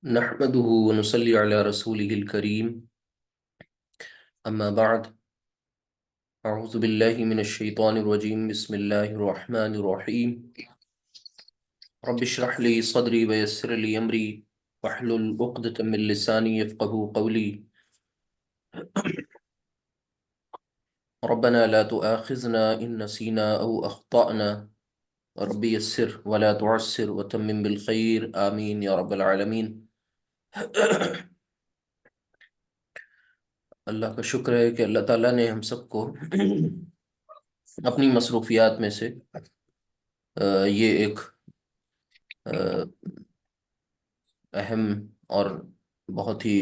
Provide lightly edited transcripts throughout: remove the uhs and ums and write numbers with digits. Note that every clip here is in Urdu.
نحمده ونصلي على رسوله الكريم أما بعد أعوذ بالله من الشيطان الرجيم بسم الله الرحمن الرحيم رب اشرح لي صدري ويسر لي أمري واحلل عقدة من لساني يفقهوا قولي ربنا لا تؤاخذنا إن نسينا أو أخطأنا ربي يسر ولا تعسر وتمم بالخير آمين يا رب العالمين اللہ کا شکر ہے کہ اللہ تعالیٰ نے ہم سب کو اپنی مصروفیات میں سے یہ ایک اہم اور بہت ہی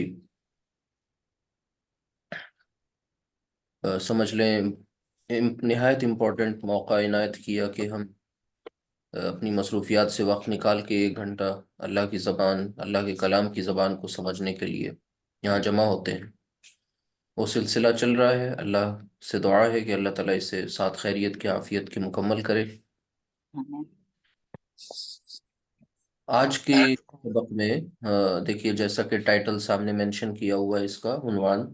سمجھ لیں نہایت امپورٹنٹ موقع عنایت کیا کہ ہم اپنی مصروفیات سے وقت نکال کے 1 گھنٹہ اللہ کی زبان، اللہ کے کلام کی زبان کو سمجھنے کے لیے یہاں جمع ہوتے ہیں۔ وہ سلسلہ چل رہا ہے، اللہ سے دعا ہے کہ اللہ تعالیٰ اسے ساتھ خیریت کی عافیت کی مکمل کرے۔ آج کے سبق میں دیکھیے، جیسا کہ ٹائٹل سامنے مینشن کیا ہوا ہے، اس کا عنوان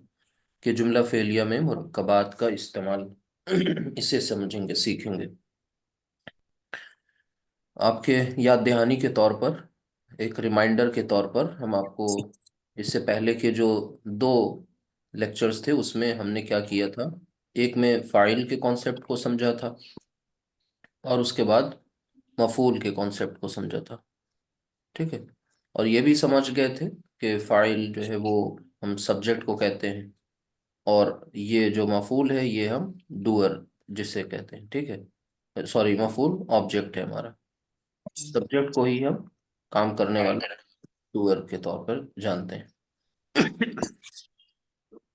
کہ جملہ فعلیہ میں مرکبات کا استعمال اسے سمجھیں گے، سیکھیں گے۔ آپ کے یاد دہانی کے طور پر، ایک ریمائنڈر کے طور پر، ہم آپ کو اس سے پہلے کے جو 2 لیکچرز تھے اس میں ہم نے کیا کیا تھا، ایک میں فاعل کے کانسیپٹ کو سمجھا تھا اور اس کے بعد مفعول کے کانسیپٹ کو سمجھا تھا، ٹھیک ہے؟ اور یہ بھی سمجھ گئے تھے کہ فاعل جو ہے وہ ہم سبجیکٹ کو کہتے ہیں، اور یہ جو مفعول ہے یہ ہم ڈوئر جسے کہتے ہیں، ٹھیک ہے؟ سوری، مفعول آبجیکٹ ہے ہمارا، سبجیکٹ کو ہی ہم کام کرنے والے ڈوئر کے طور پر جانتے ہیں۔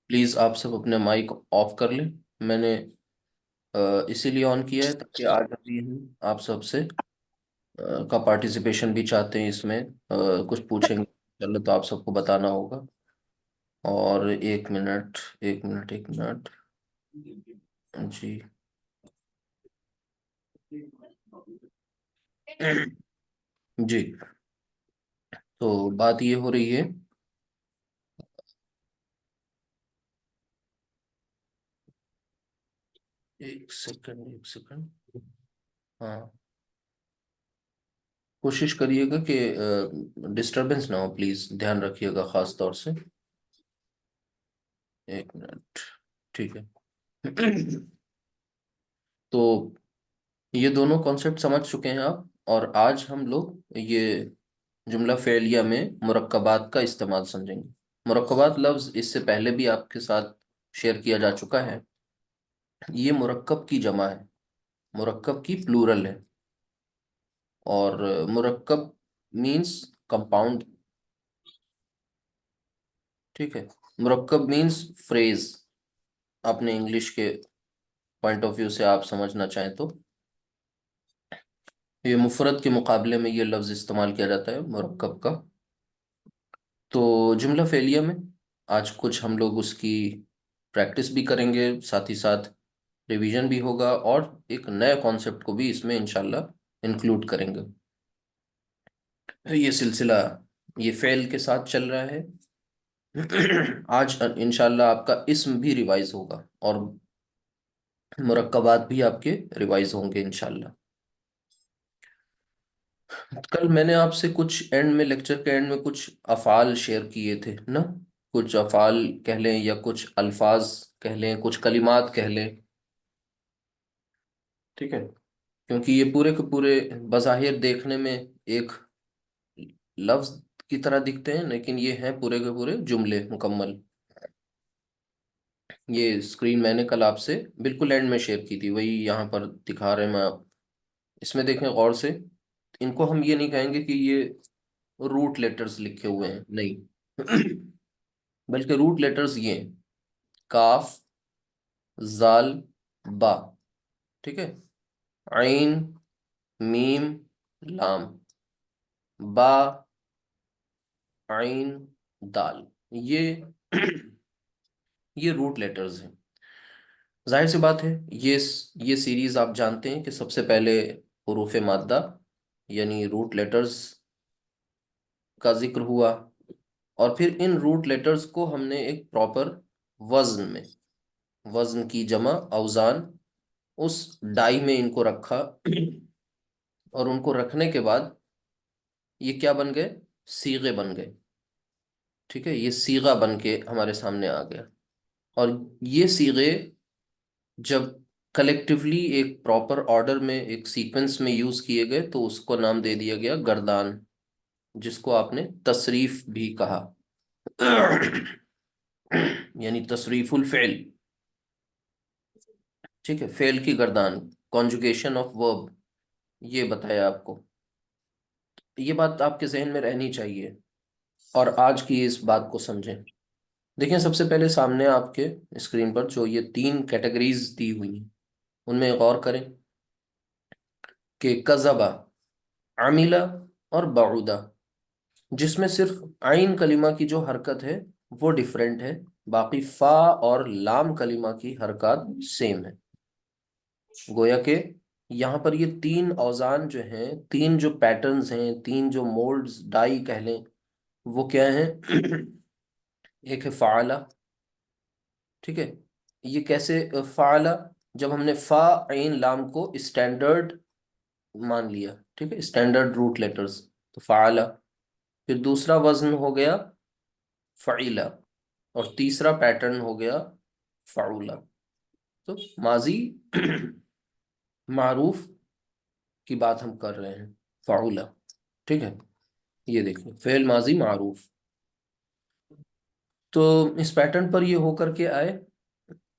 پلیز آپ سب اپنے مائک آف کر لیں۔ میں نے اسی لیے آن کیا ہے تاکہ آج ابھی ہم آپ سب سے کا پارٹیسپیشن بھی چاہتے ہیں، اس میں کچھ پوچھیں گے چلو تو آپ سب کو بتانا ہوگا۔ اور 1 منٹ 1 منٹ 1 منٹ جی جی، تو بات یہ ہو رہی ہے، ایک سیکنڈ ہاں، کوشش کریے گا کہ ڈسٹربنس نہ ہو، پلیز دھیان رکھیے گا خاص طور سے۔ 1 منٹ، ٹھیک ہے۔ تو یہ دونوں کانسیپٹ سمجھ چکے ہیں آپ، اور آج ہم لوگ یہ جملہ فعلیہ میں مرکبات کا استعمال سمجھیں گے۔ مرکبات لفظ اس سے پہلے بھی آپ کے ساتھ شیئر کیا جا چکا ہے، یہ مرکب کی جمع ہے، مرکب کی پلورل ہے، اور مرکب مینس کمپاؤنڈ، ٹھیک ہے؟ مرکب مینس فریز، اپنے انگلش کے پوائنٹ آف ویو سے آپ سمجھنا چاہیں تو یہ مفرد کے مقابلے میں یہ لفظ استعمال کیا جاتا ہے مرکب کا۔ تو جملہ فعلیہ میں آج کچھ ہم لوگ اس کی پریکٹس بھی کریں گے، ساتھ ہی ساتھ ریویژن بھی ہوگا، اور ایک نئے کانسیپٹ کو بھی اس میں انشاءاللہ انکلوڈ کریں گے۔ یہ سلسلہ یہ فعل کے ساتھ چل رہا ہے۔ آج انشاءاللہ آپ کا اسم بھی ریوائز ہوگا اور مرکبات بھی آپ کے ریوائز ہوں گے انشاءاللہ۔ کل میں نے آپ سے کچھ اینڈ میں، لیکچر کے اینڈ میں کچھ افعال شیئر کیے تھے نا، کچھ افعال کہہ لیں یا کچھ الفاظ کہہ لیں، کچھ کلمات کہہ لیں، ٹھیک ہے؟ کیونکہ یہ پورے کے پورے بظاہر دیکھنے میں ایک لفظ کی طرح دکھتے ہیں، لیکن یہ ہیں پورے کے پورے جملے مکمل۔ یہ اسکرین میں نے کل آپ سے بالکل اینڈ میں شیئر کی تھی، وہی یہاں پر دکھا رہے ہیں میں۔ اس میں دیکھیں غور سے، ان کو ہم یہ نہیں کہیں گے کہ یہ روٹ لیٹرز لکھے ہوئے ہیں، نہیں، بلکہ روٹ لیٹرز یہ ہیں: کاف، زال، با، ٹھیک ہے؟ عین، میم، لام، با، عین، دال، یہ یہ روٹ لیٹرز ہیں۔ ظاہر سی بات ہے، یہ سیریز آپ جانتے ہیں کہ سب سے پہلے حروف مادہ یعنی روٹ لیٹرز کا ذکر ہوا، اور پھر ان روٹ لیٹرز کو ہم نے ایک پراپر وزن میں، وزن کی جمع اوزان، اس ڈائی میں ان کو رکھا، اور ان کو رکھنے کے بعد یہ کیا بن گئے؟ صیغے بن گئے. ٹھیک ہے، یہ صیغہ بن کے ہمارے سامنے آ گیا. اور یہ صیغے جب کلیکٹیولی ایک پراپر آرڈر میں، ایک سیکوینس میں یوز کیے گئے تو اس کو نام دے دیا گیا گردان، جس کو آپ نے تصریف بھی کہا. یعنی تصریف الفعل. ٹھیک ہے، فعل کی گردان، کانجوگیشن آف ورب، یہ بتایا آپ کو. یہ بات آپ کے ذہن میں رہنی چاہیے اور آج کی اس بات کو سمجھیں. دیکھیں، سب سے پہلے سامنے آپ کے اسکرین پر جو یہ 3 کیٹیگریز دی ہوئی ہیں ان میں غور کریں کہ کذبا، عملہ اور بعودہ، جس میں صرف عین کلمہ کی جو حرکت ہے وہ ڈیفرنٹ ہے، باقی فا اور لام کلمہ کی حرکات سیم ہے. گویا کہ یہاں پر یہ 3 اوزان جو ہیں، 3 جو پیٹرنز ہیں، 3 جو مولڈز ڈائی کہہ لیں، وہ کیا ہیں؟ ایک ہے فعلہ. ٹھیک ہے، یہ کیسے فعلہ؟ جب ہم نے فا عین لام کو اسٹینڈرڈ مان لیا، ٹھیک ہے، اسٹینڈرڈ روٹ لیٹرز، تو فعلہ. پھر دوسرا وزن ہو گیا فعیلہ، اور تیسرا پیٹرن ہو گیا فعولہ. تو ماضی معروف کی بات ہم کر رہے ہیں، فعولہ. ٹھیک ہے، یہ دیکھیں فعل ماضی معروف. تو اس پیٹرن پر یہ ہو کر کے آئے،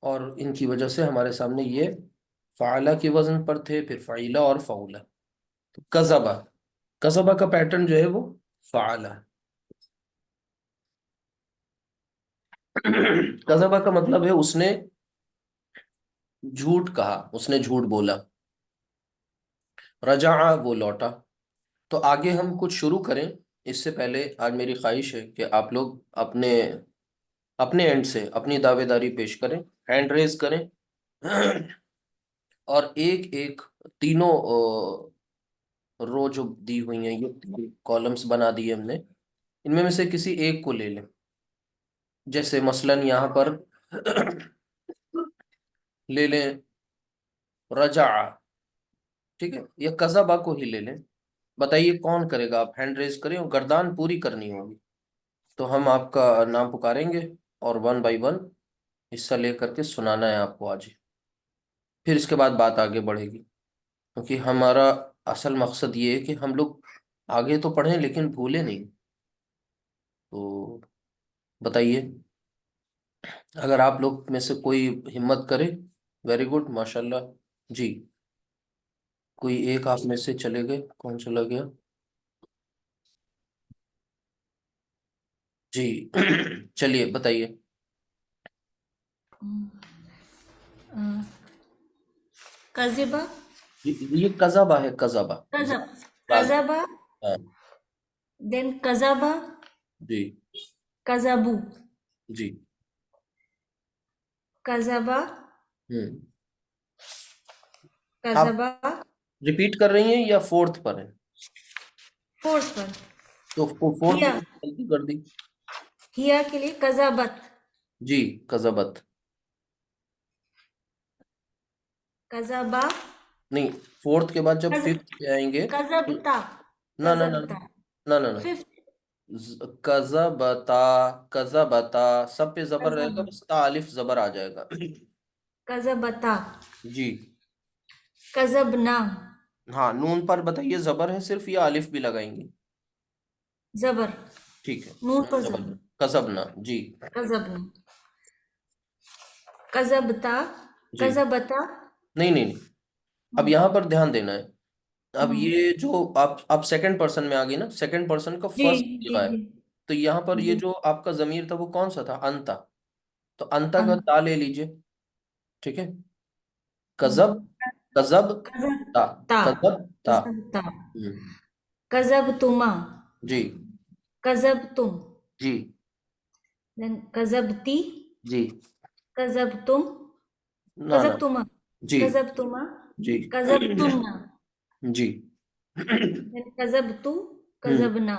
اور ان کی وجہ سے ہمارے سامنے یہ فعلہ کے وزن پر تھے، پھر فعیلہ اور فعولہ. تو کذبہ، کذبہ کا پیٹرن جو ہے وہ فعلہ. کذبہ کا مطلب ہے اس نے جھوٹ کہا، اس نے جھوٹ بولا. رجع، وہ لوٹا. تو آگے ہم کچھ شروع کریں اس سے پہلے آج میری خواہش ہے کہ آپ لوگ اپنے اپنے اینڈ سے اپنی دعوے داری پیش کریں، ہینڈ ریز کریں، اور ایک ایک تینوں رو جو دی ہوئی ہیں، یہ کالمز بنا دیے ہم نے، ان میں سے کسی ایک کو لے لیں. جیسے مثلا یہاں پر لے لیں رجع. ٹھیک ہے، یا کذبہ کو ہی لے لیں. بتائیے کون کرے گا؟ آپ ہینڈ ریز کریں اور گردان پوری کرنی ہوگی. تو ہم آپ کا نام پکاریں گے اور 1 بائی 1 حصہ لے کر کے سنانا ہے آپ کو آج. پھر اس کے بعد بات آگے بڑھے گی، کیونکہ ہمارا اصل مقصد یہ ہے کہ ہم لوگ آگے تو پڑھیں لیکن بھولے نہیں. تو بتائیے، اگر آپ لوگ میں سے کوئی ہمت کرے، ویری گڈ، ماشاء اللہ. جی، کوئی ایک آپ میں سے چلے گئے، کون چلا گیا؟ جی چلیے بتائیے. کذبہ، یہ قذبہ ہے، قذبہ. کذبہ، ہاں دین کذبہ، جی کذبو، جی. کذبہ، ہوں آپ کذبہ. ریپیٹ کر رہی ہیں یا فورتھ پر ہیں؟ فورتھ پر تو فورتھ ہیا، غلطی کر دی. ہیا کے لیے کذبت، جی، قذبت. کذبہ، نہیں، فورتھ کے بعد جب ففتھ پہ آئیں گے تو کذبتا، نہ نہ نہ کذبتا. نہ نہ نہ. ففتھ قذبتا، قذبتا سب پہ زبر رہے گا، کذب، بس تا الف زبر آ جائے گا. کذبتا، جی کذبنا، ہاں، نون پر بتائیے زبر ہے صرف یا الف بھی لگائیں گی؟ زبر، ٹھیک ہے، نون پر زبر. زبر. قذبنا. جی کذبنا، کذبتا، جی. کذبتا. نہیں نہیں نہیں، اب یہاں پر دھیان دینا ہے. اب ہوں. یہ جو آپ سیکنڈ پرسن میں آ گئی نا، سیکنڈ پرسن کا جی فرسٹ جی صیغہ ہے. جی تو یہاں پر یہ جی. جو آپ کا ضمیر تھا وہ کون سا تھا؟ انتا. تو انتا کا ان- تا لے لیجئے. ٹھیک ہے، ہوں. کذب، کذب تا، کذبتا، کذب تا. کذبتا، ہم، کذبتما، جی کذبتم، جی then کذبتی، جی. کذبتم، نہ نہ. کذبتما، جی کذبتما، جی کذبتمنا، جی. then کذبتو، ہم، کذبنا.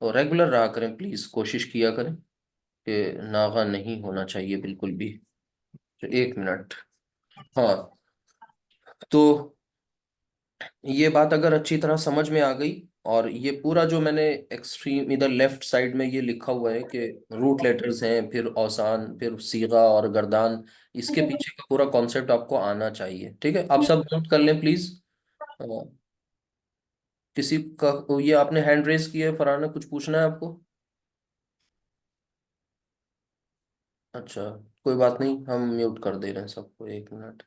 اور ریگولر رہا کریں پلیز، کوشش کیا کریں کہ ناغہ نہیں ہونا چاہیے بالکل بھی. 1 منٹ. ہاں تو یہ بات اگر اچھی طرح سمجھ میں آ گئی، اور یہ پورا جو میں نے ایکسٹریم ادھر لیفٹ سائڈ میں یہ لکھا ہوا ہے کہ روٹ لیٹرز ہیں، پھر اوسان، پھر صیغہ اور گردان، اس کے پیچھے کا پورا کانسیپٹ آپ کو آنا چاہیے. ٹھیک ہے، آپ سب نوٹ کر لیں پلیز. کسی کا یہ آپ نے ہینڈ ریز کیا ہے، فرحان نے کچھ پوچھنا ہے آپ کو؟ اچھا کوئی بات نہیں، ہم میوٹ کر دے رہے ہیں سب کو. 1 منٹ.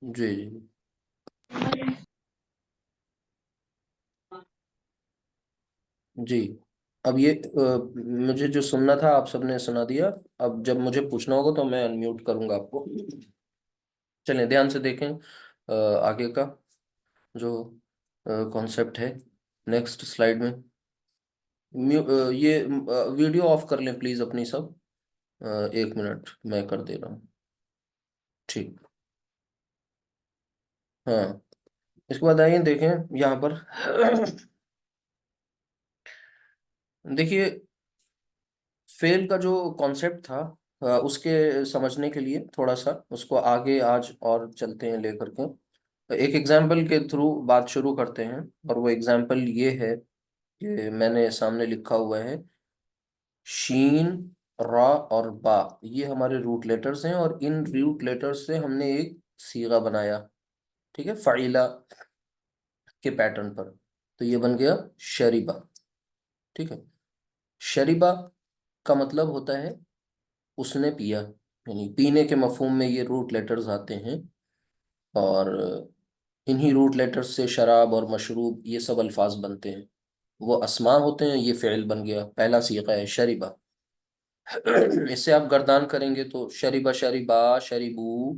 جی جی جی. اب یہ مجھے جو سننا تھا آپ سب نے سنا دیا. اب جب مجھے پوچھنا ہوگا تو میں انمیوٹ کروں گا آپ کو. چلیں دھیان سے دیکھیں آگے کا جو کانسیپٹ ہے نیکسٹ سلائیڈ میں. یہ ویڈیو آف کر لیں پلیز اپنی سب. 1 منٹ میں کر دے رہا ہوں. ٹھیک. ہاں اس کے بعد آئیے دیکھیں یہاں پر. دیکھیے فیل کا جو کانسیپٹ تھا اس کے سمجھنے کے لیے تھوڑا سا اس کو آگے آج اور چلتے ہیں لے کر کے. ایک ایگزامپل کے تھرو بات شروع کرتے ہیں، اور وہ ایگزامپل یہ ہے کہ میں نے سامنے لکھا ہوا ہے شین، را اور با، یہ ہمارے روٹ لیٹرز ہیں، اور ان روٹ لیٹرز سے ہم نے ایک صیغہ بنایا. ٹھیک ہے، فعیلہ کے پیٹرن پر. تو یہ بن گیا شریبہ. ٹھیک ہے، شریبہ کا مطلب ہوتا ہے اس نے پیا، یعنی پینے کے مفہوم میں یہ روٹ لیٹرز آتے ہیں، اور انہی روٹ لیٹرز سے شراب اور مشروب یہ سب الفاظ بنتے ہیں. وہ اسماء ہوتے ہیں، یہ فعل بن گیا، پہلا صیغہ ہے شریبہ. اس سے آپ گردان کریں گے تو شریبہ، شریبا، شریبو،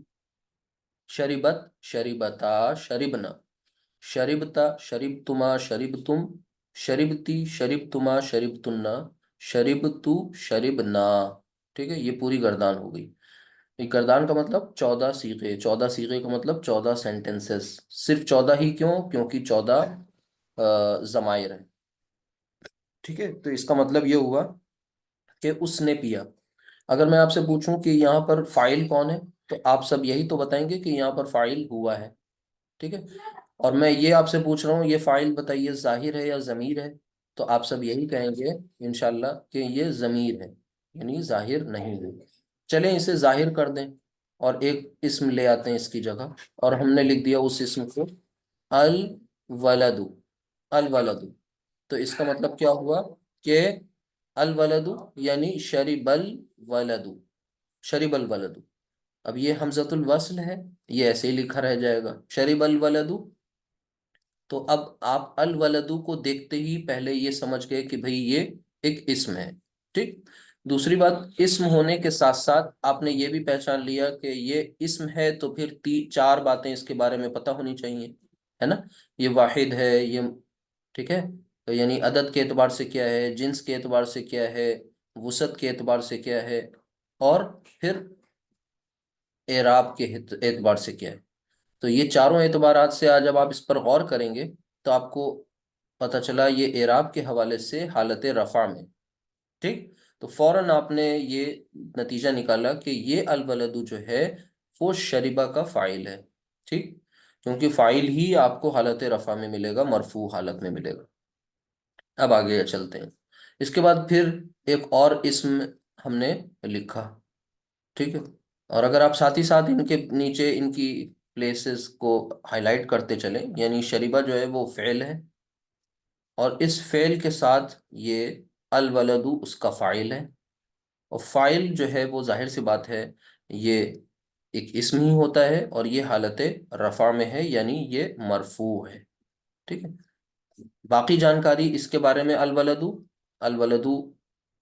شریبت، شریبتا، شریبنا، شریبتا، شریبتما، شریبتم، شریبتی، شریبتما، شریبتنا، شریبتو، شریبنا. ٹھیک ہے، یہ پوری گردان ہو گئی. یہ گردان کا مطلب 14 صیغے. 14 صیغے کا مطلب 14 سینٹنسز. صرف 14 ہی کیوں؟ کیونکہ 14 ضمائر ہیں. ٹھیک ہے، تو اس کا مطلب یہ ہوا کہ اس نے پیا. اگر میں آپ سے پوچھوں کہ یہاں پر فاعل کون ہے تو آپ سب یہی تو بتائیں گے کہ یہاں پر فاعل ہوا ہے. ٹھیک ہے، اور میں یہ آپ سے پوچھ رہا ہوں یہ فاعل بتائیے ظاہر ہے یا ضمیر ہے، تو آپ سب یہی کہیں گے انشاءاللہ کہ یہ ضمیر ہے، یعنی ظاہر نہیں ہے. چلیں اسے ظاہر کر دیں اور ایک اسم لے آتے ہیں اس کی جگہ، اور ہم نے لکھ دیا اس اسم کو الولد. الولد، تو اس کا مطلب کیا ہوا کہ الولد یعنی شرب الولد. شرب الولد. اب یہ حمزۃ الوصل ہے، یہ ایسے ہی لکھا رہ جائے گا شرب الولد. تو اب آپ الولد کو دیکھتے ہی پہلے یہ سمجھ گئے کہ بھئی یہ ایک اسم ہے. ٹھیک. دوسری بات، اسم ہونے کے ساتھ ساتھ آپ نے یہ بھی پہچان لیا کہ یہ اسم ہے تو پھر 4 باتیں اس کے بارے میں پتہ ہونی چاہیے، ہے نا. یہ واحد ہے، یہ ٹھیک ہے، یعنی عدد کے اعتبار سے کیا ہے، جنس کے اعتبار سے کیا ہے، وسعت کے اعتبار سے کیا ہے، اور پھر اعراب کے اعتبار سے کیا ہے. تو یہ چاروں اعتبارات سے آج جب آپ اس پر غور کریں گے تو آپ کو پتہ چلا یہ اعراب کے حوالے سے حالت رفع میں. ٹھیک، تو فوراً آپ نے یہ نتیجہ نکالا کہ یہ الولد جو ہے وہ شریبہ کا فاعل ہے. ٹھیک، کیونکہ فاعل ہی آپ کو حالت رفع میں ملے گا، مرفوع حالت میں ملے گا. اب آگے چلتے ہیں. اس کے بعد پھر ایک اور اسم ہم نے لکھا. ٹھیک ہے، اور اگر آپ ساتھ ہی ساتھ ان کے نیچے ان کی پلیسز کو ہائی لائٹ کرتے چلیں، یعنی شریبہ جو ہے وہ فعل ہے، اور اس فعل کے ساتھ یہ الولد اس کا فاعل ہے، اور فاعل جو ہے وہ ظاہر سی بات ہے یہ ایک اسم ہی ہوتا ہے، اور یہ حالت رفع میں ہے، یعنی یہ مرفوع ہے. ٹھیک ہے، باقی جانکاری اس کے بارے میں الولد. الولد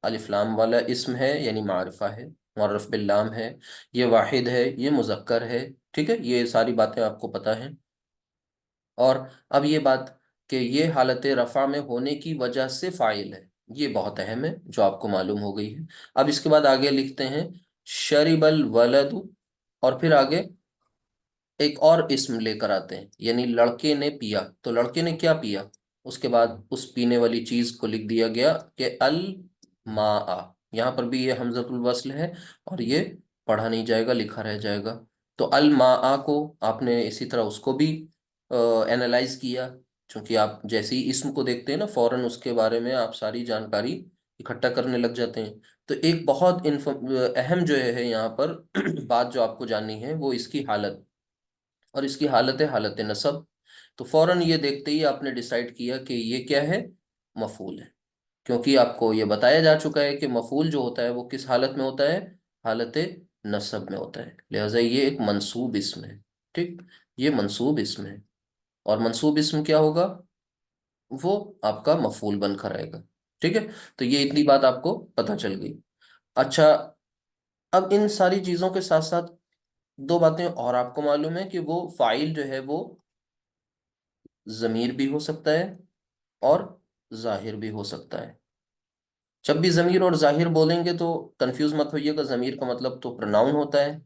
الف لام والا اسم ہے، یعنی معرفہ ہے، معرف باللام ہے، یہ واحد ہے، یہ مذکر ہے. ٹھیک ہے، یہ ساری باتیں آپ کو پتہ ہیں. اور اب یہ بات کہ یہ حالت رفع میں ہونے کی وجہ سے فاعل ہے، یہ بہت اہم ہے جو آپ کو معلوم ہو گئی ہے. اب اس کے بعد آگے لکھتے ہیں شرب الولد، اور پھر آگے ایک اور اسم لے کر آتے ہیں، یعنی لڑکے نے پیا. تو لڑکے نے کیا پیا؟ اس کے بعد اس پینے والی چیز کو لکھ دیا گیا کہ الماء، یہاں پر بھی یہ حمزۃ الوصل ہے اور یہ پڑھا نہیں جائے گا، لکھا رہ جائے گا. تو الماء کو آپ نے اسی طرح اس کو بھی اینالائز کیا، چونکہ آپ جیسے ہی اسم کو دیکھتے ہیں نا فوراً اس کے بارے میں آپ ساری جانکاری اکٹھا کرنے لگ جاتے ہیں. تو ایک بہت اہم جو ہے یہاں پر بات جو آپ کو جاننی ہے وہ اس کی حالت، اور اس کی حالت ہے حالت نصب. تو فوراً یہ دیکھتے ہی آپ نے ڈیسائیڈ کیا کہ یہ کیا ہے، مفعول ہے، کیونکہ آپ کو یہ بتایا جا چکا ہے کہ مفعول جو ہوتا ہے وہ کس حالت میں ہوتا ہے، حالت نصب میں ہوتا ہے. لہٰذا یہ ایک منصوب اسم ہے. ٹھیک، یہ منصوب اسم ہے، اور منصوب اسم کیا ہوگا، وہ آپ کا مفعول بن کر آئے گا. ٹھیک ہے، تو یہ اتنی بات آپ کو پتہ چل گئی. اچھا، اب ان ساری چیزوں کے ساتھ ساتھ دو باتیں اور آپ کو معلوم ہے کہ وہ فاعل جو ہے وہ ضمیر بھی ہو سکتا ہے اور ظاہر بھی ہو سکتا ہے. جب بھی ضمیر اور ظاہر بولیں گے تو کنفیوز مت ہوئیے گا، ضمیر کا مطلب تو پروناؤن ہوتا ہے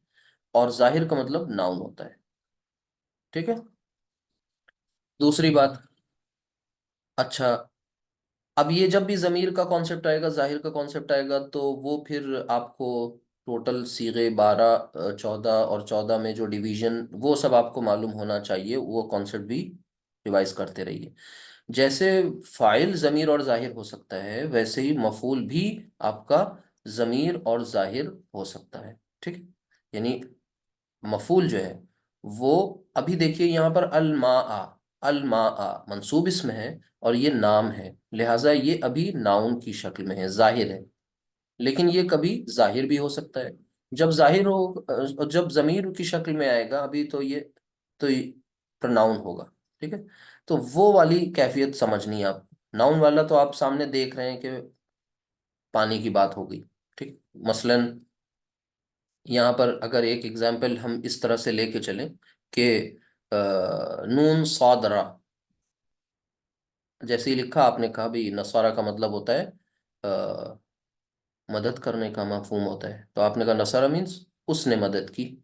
اور ظاہر کا مطلب ناؤن ہوتا ہے. ٹھیک ہے، دوسری بات، اچھا اب یہ جب بھی ضمیر کا کانسیپٹ آئے گا، ظاہر کا کانسیپٹ آئے گا، تو وہ پھر آپ کو ٹوٹل صیغے 12 14 اور 14 میں جو ڈیویژن وہ سب آپ کو معلوم ہونا چاہیے، وہ کانسیپٹ بھی ریوائز کرتے رہیے. جیسے فاعل ضمیر اور ظاہر ہو سکتا ہے، ویسے ہی مفعول بھی آپ کا ضمیر اور ظاہر ہو سکتا ہے. ٹھیک، یعنی مفعول جو ہے وہ، ابھی دیکھیے یہاں پر الماء، الماء منصوب اسم ہے اور یہ نام ہے، لہٰذا یہ ابھی ناؤن کی شکل میں ہے، ظاہر ہے. لیکن یہ کبھی ظاہر بھی ہو سکتا ہے. جب ظاہر ہو، جب ضمیر کی شکل میں آئے گا ابھی تو پرناؤن ہوگا. ٹھیک ہے، تو وہ والی کیفیت سمجھنی ہے آپ. ناؤن والا تو آپ سامنے دیکھ رہے ہیں کہ پانی کی بات ہو گئی. ٹھیک، مثلاً یہاں پر اگر ایک ایگزامپل ہم اس طرح سے لے کے چلیں کہ نون صاد را، جیسے ہی لکھا آپ نے کہا بھی نصارہ کا مطلب ہوتا ہے مدد کرنے کا مفہوم ہوتا ہے، تو آپ نے کہا نصارہ مینس اس نے مدد کی.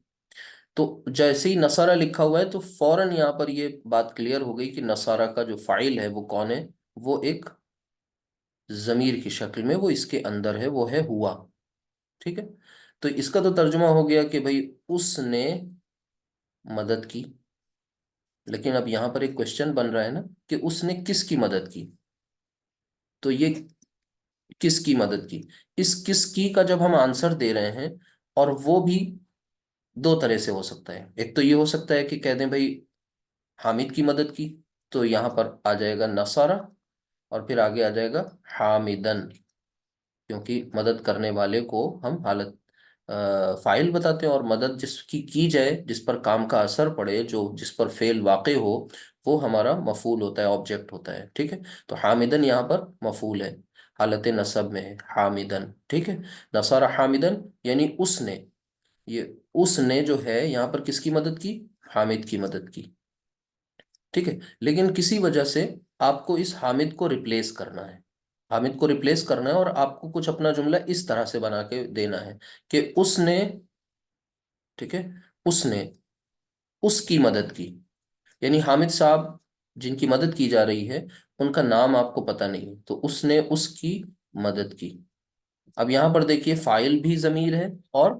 تو جیسے ہی نصارہ لکھا ہوا ہے تو فوراً یہاں پر یہ بات کلیئر ہو گئی کہ نصارہ کا جو فاعل ہے وہ کون ہے، وہ ایک ضمیر کی شکل میں وہ اس کے اندر ہے، وہ ہے ہوا. ٹھیک ہے، تو اس کا تو ترجمہ ہو گیا کہ بھئی اس نے مدد کی. لیکن اب یہاں پر ایک کوشچن بن رہا ہے نا کہ اس نے کس کی مدد کی. تو یہ کس کی مدد کی، اس کس کی کا جب ہم آنسر دے رہے ہیں، اور وہ بھی دو طرح سے ہو سکتا ہے. ایک تو یہ ہو سکتا ہے کہ کہہ دیں بھئی حامد کی مدد کی، تو یہاں پر آ جائے گا نصارہ اور پھر آگے آ جائے گا حامدن، کیونکہ مدد کرنے والے کو ہم حالت فاعل بتاتے ہیں، اور مدد جس کی جائے، جس پر کام کا اثر پڑے، جس پر فعل واقع ہو، وہ ہمارا مفعول ہوتا ہے، آبجیکٹ ہوتا ہے. ٹھیک ہے، تو حامدن یہاں پر مفعول ہے، حالت نصب میں ہے حامدن. ٹھیک ہے، نصارہ حامدن یعنی اس نے، یہ اس نے جو ہے یہاں پر کس کی مدد کی، حامد کی مدد کی. ٹھیک ہے، لیکن کسی وجہ سے آپ کو اس حامد کو ریپلیس کرنا ہے، حامد کو ریپلیس کرنا ہے، اور آپ کو کچھ اپنا جملہ اس طرح سے بنا کے دینا ہے کہ اس نے، ٹھیک ہے، اس نے اس کی مدد کی. یعنی حامد صاحب جن کی مدد کی جا رہی ہے ان کا نام آپ کو پتہ نہیں، تو اس نے اس کی مدد کی. اب یہاں پر دیکھیے فاعل بھی ضمیر ہے اور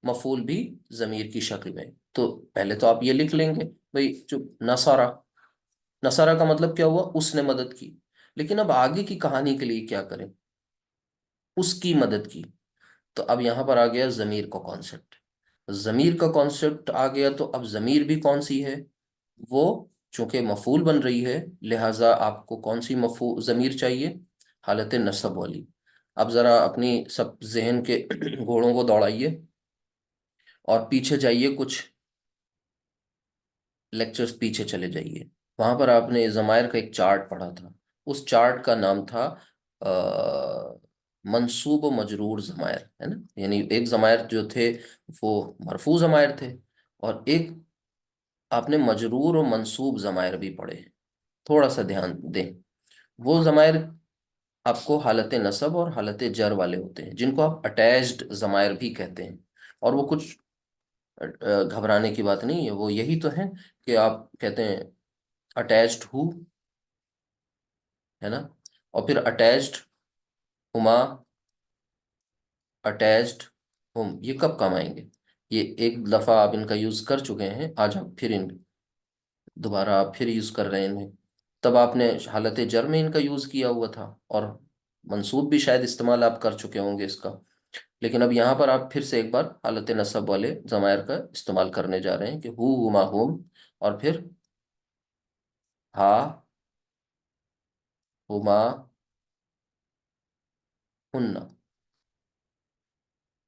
مفعول بھی ضمیر کی شکل میں. تو پہلے تو آپ یہ لکھ لیں گے بھئی جو نصارہ، نصارہ کا مطلب کیا ہوا، اس نے مدد کی. لیکن اب آگے کی کہانی کے لیے کیا کریں، اس کی مدد کی. تو اب یہاں پر آ گیا ضمیر کا کانسیپٹ. ضمیر کا کانسیپٹ آ گیا تو اب ضمیر بھی کون سی ہے، وہ چونکہ مفعول بن رہی ہے، لہٰذا آپ کو کون سی ضمیر چاہیے، حالت نصب والی. اب ذرا اپنی سب ذہن کے گھوڑوں کو دوڑائیے اور پیچھے جائیے، کچھ لیکچرز پیچھے چلے جائیے. وہاں پر آپ نے ضمائر کا ایک چارٹ پڑھا تھا، اس چارٹ کا نام تھا منصوب و مجرور ضمائر، ہے نا. یعنی ایک ضمائر جو تھے وہ مرفوع ضمائر تھے، اور ایک آپ نے مجرور و منصوب ضمائر بھی پڑھے ہیں. تھوڑا سا دھیان دیں، وہ ضمائر آپ کو حالت نصب اور حالت جر والے ہوتے ہیں، جن کو آپ اٹیچڈ ضمائر بھی کہتے ہیں. اور وہ کچھ گھبرانے کی بات نہیں ہے، وہ یہی تو ہیں کہ آپ کہتے ہیں اٹیچڈ ہو، ہے نا. اور پھر اٹیچڈ ہما، اٹیچڈ ہم، یہ کب کام آئیں گے؟ یہ ایک دفعہ آپ ان کا یوز کر چکے ہیں، آج آپ پھر دوبارہ آپ پھر یوز کر رہے ہیں انہیں. تب آپ نے حالت جر میں ان کا یوز کیا ہوا تھا، اور منصوب بھی شاید استعمال آپ کر چکے ہوں گے اس کا. لیکن اب یہاں پر آپ پھر سے ایک بار حالت نصب والے ضمائر کا استعمال کرنے جا رہے ہیں کہ ہما ہم، اور پھر ہا ہما ہن.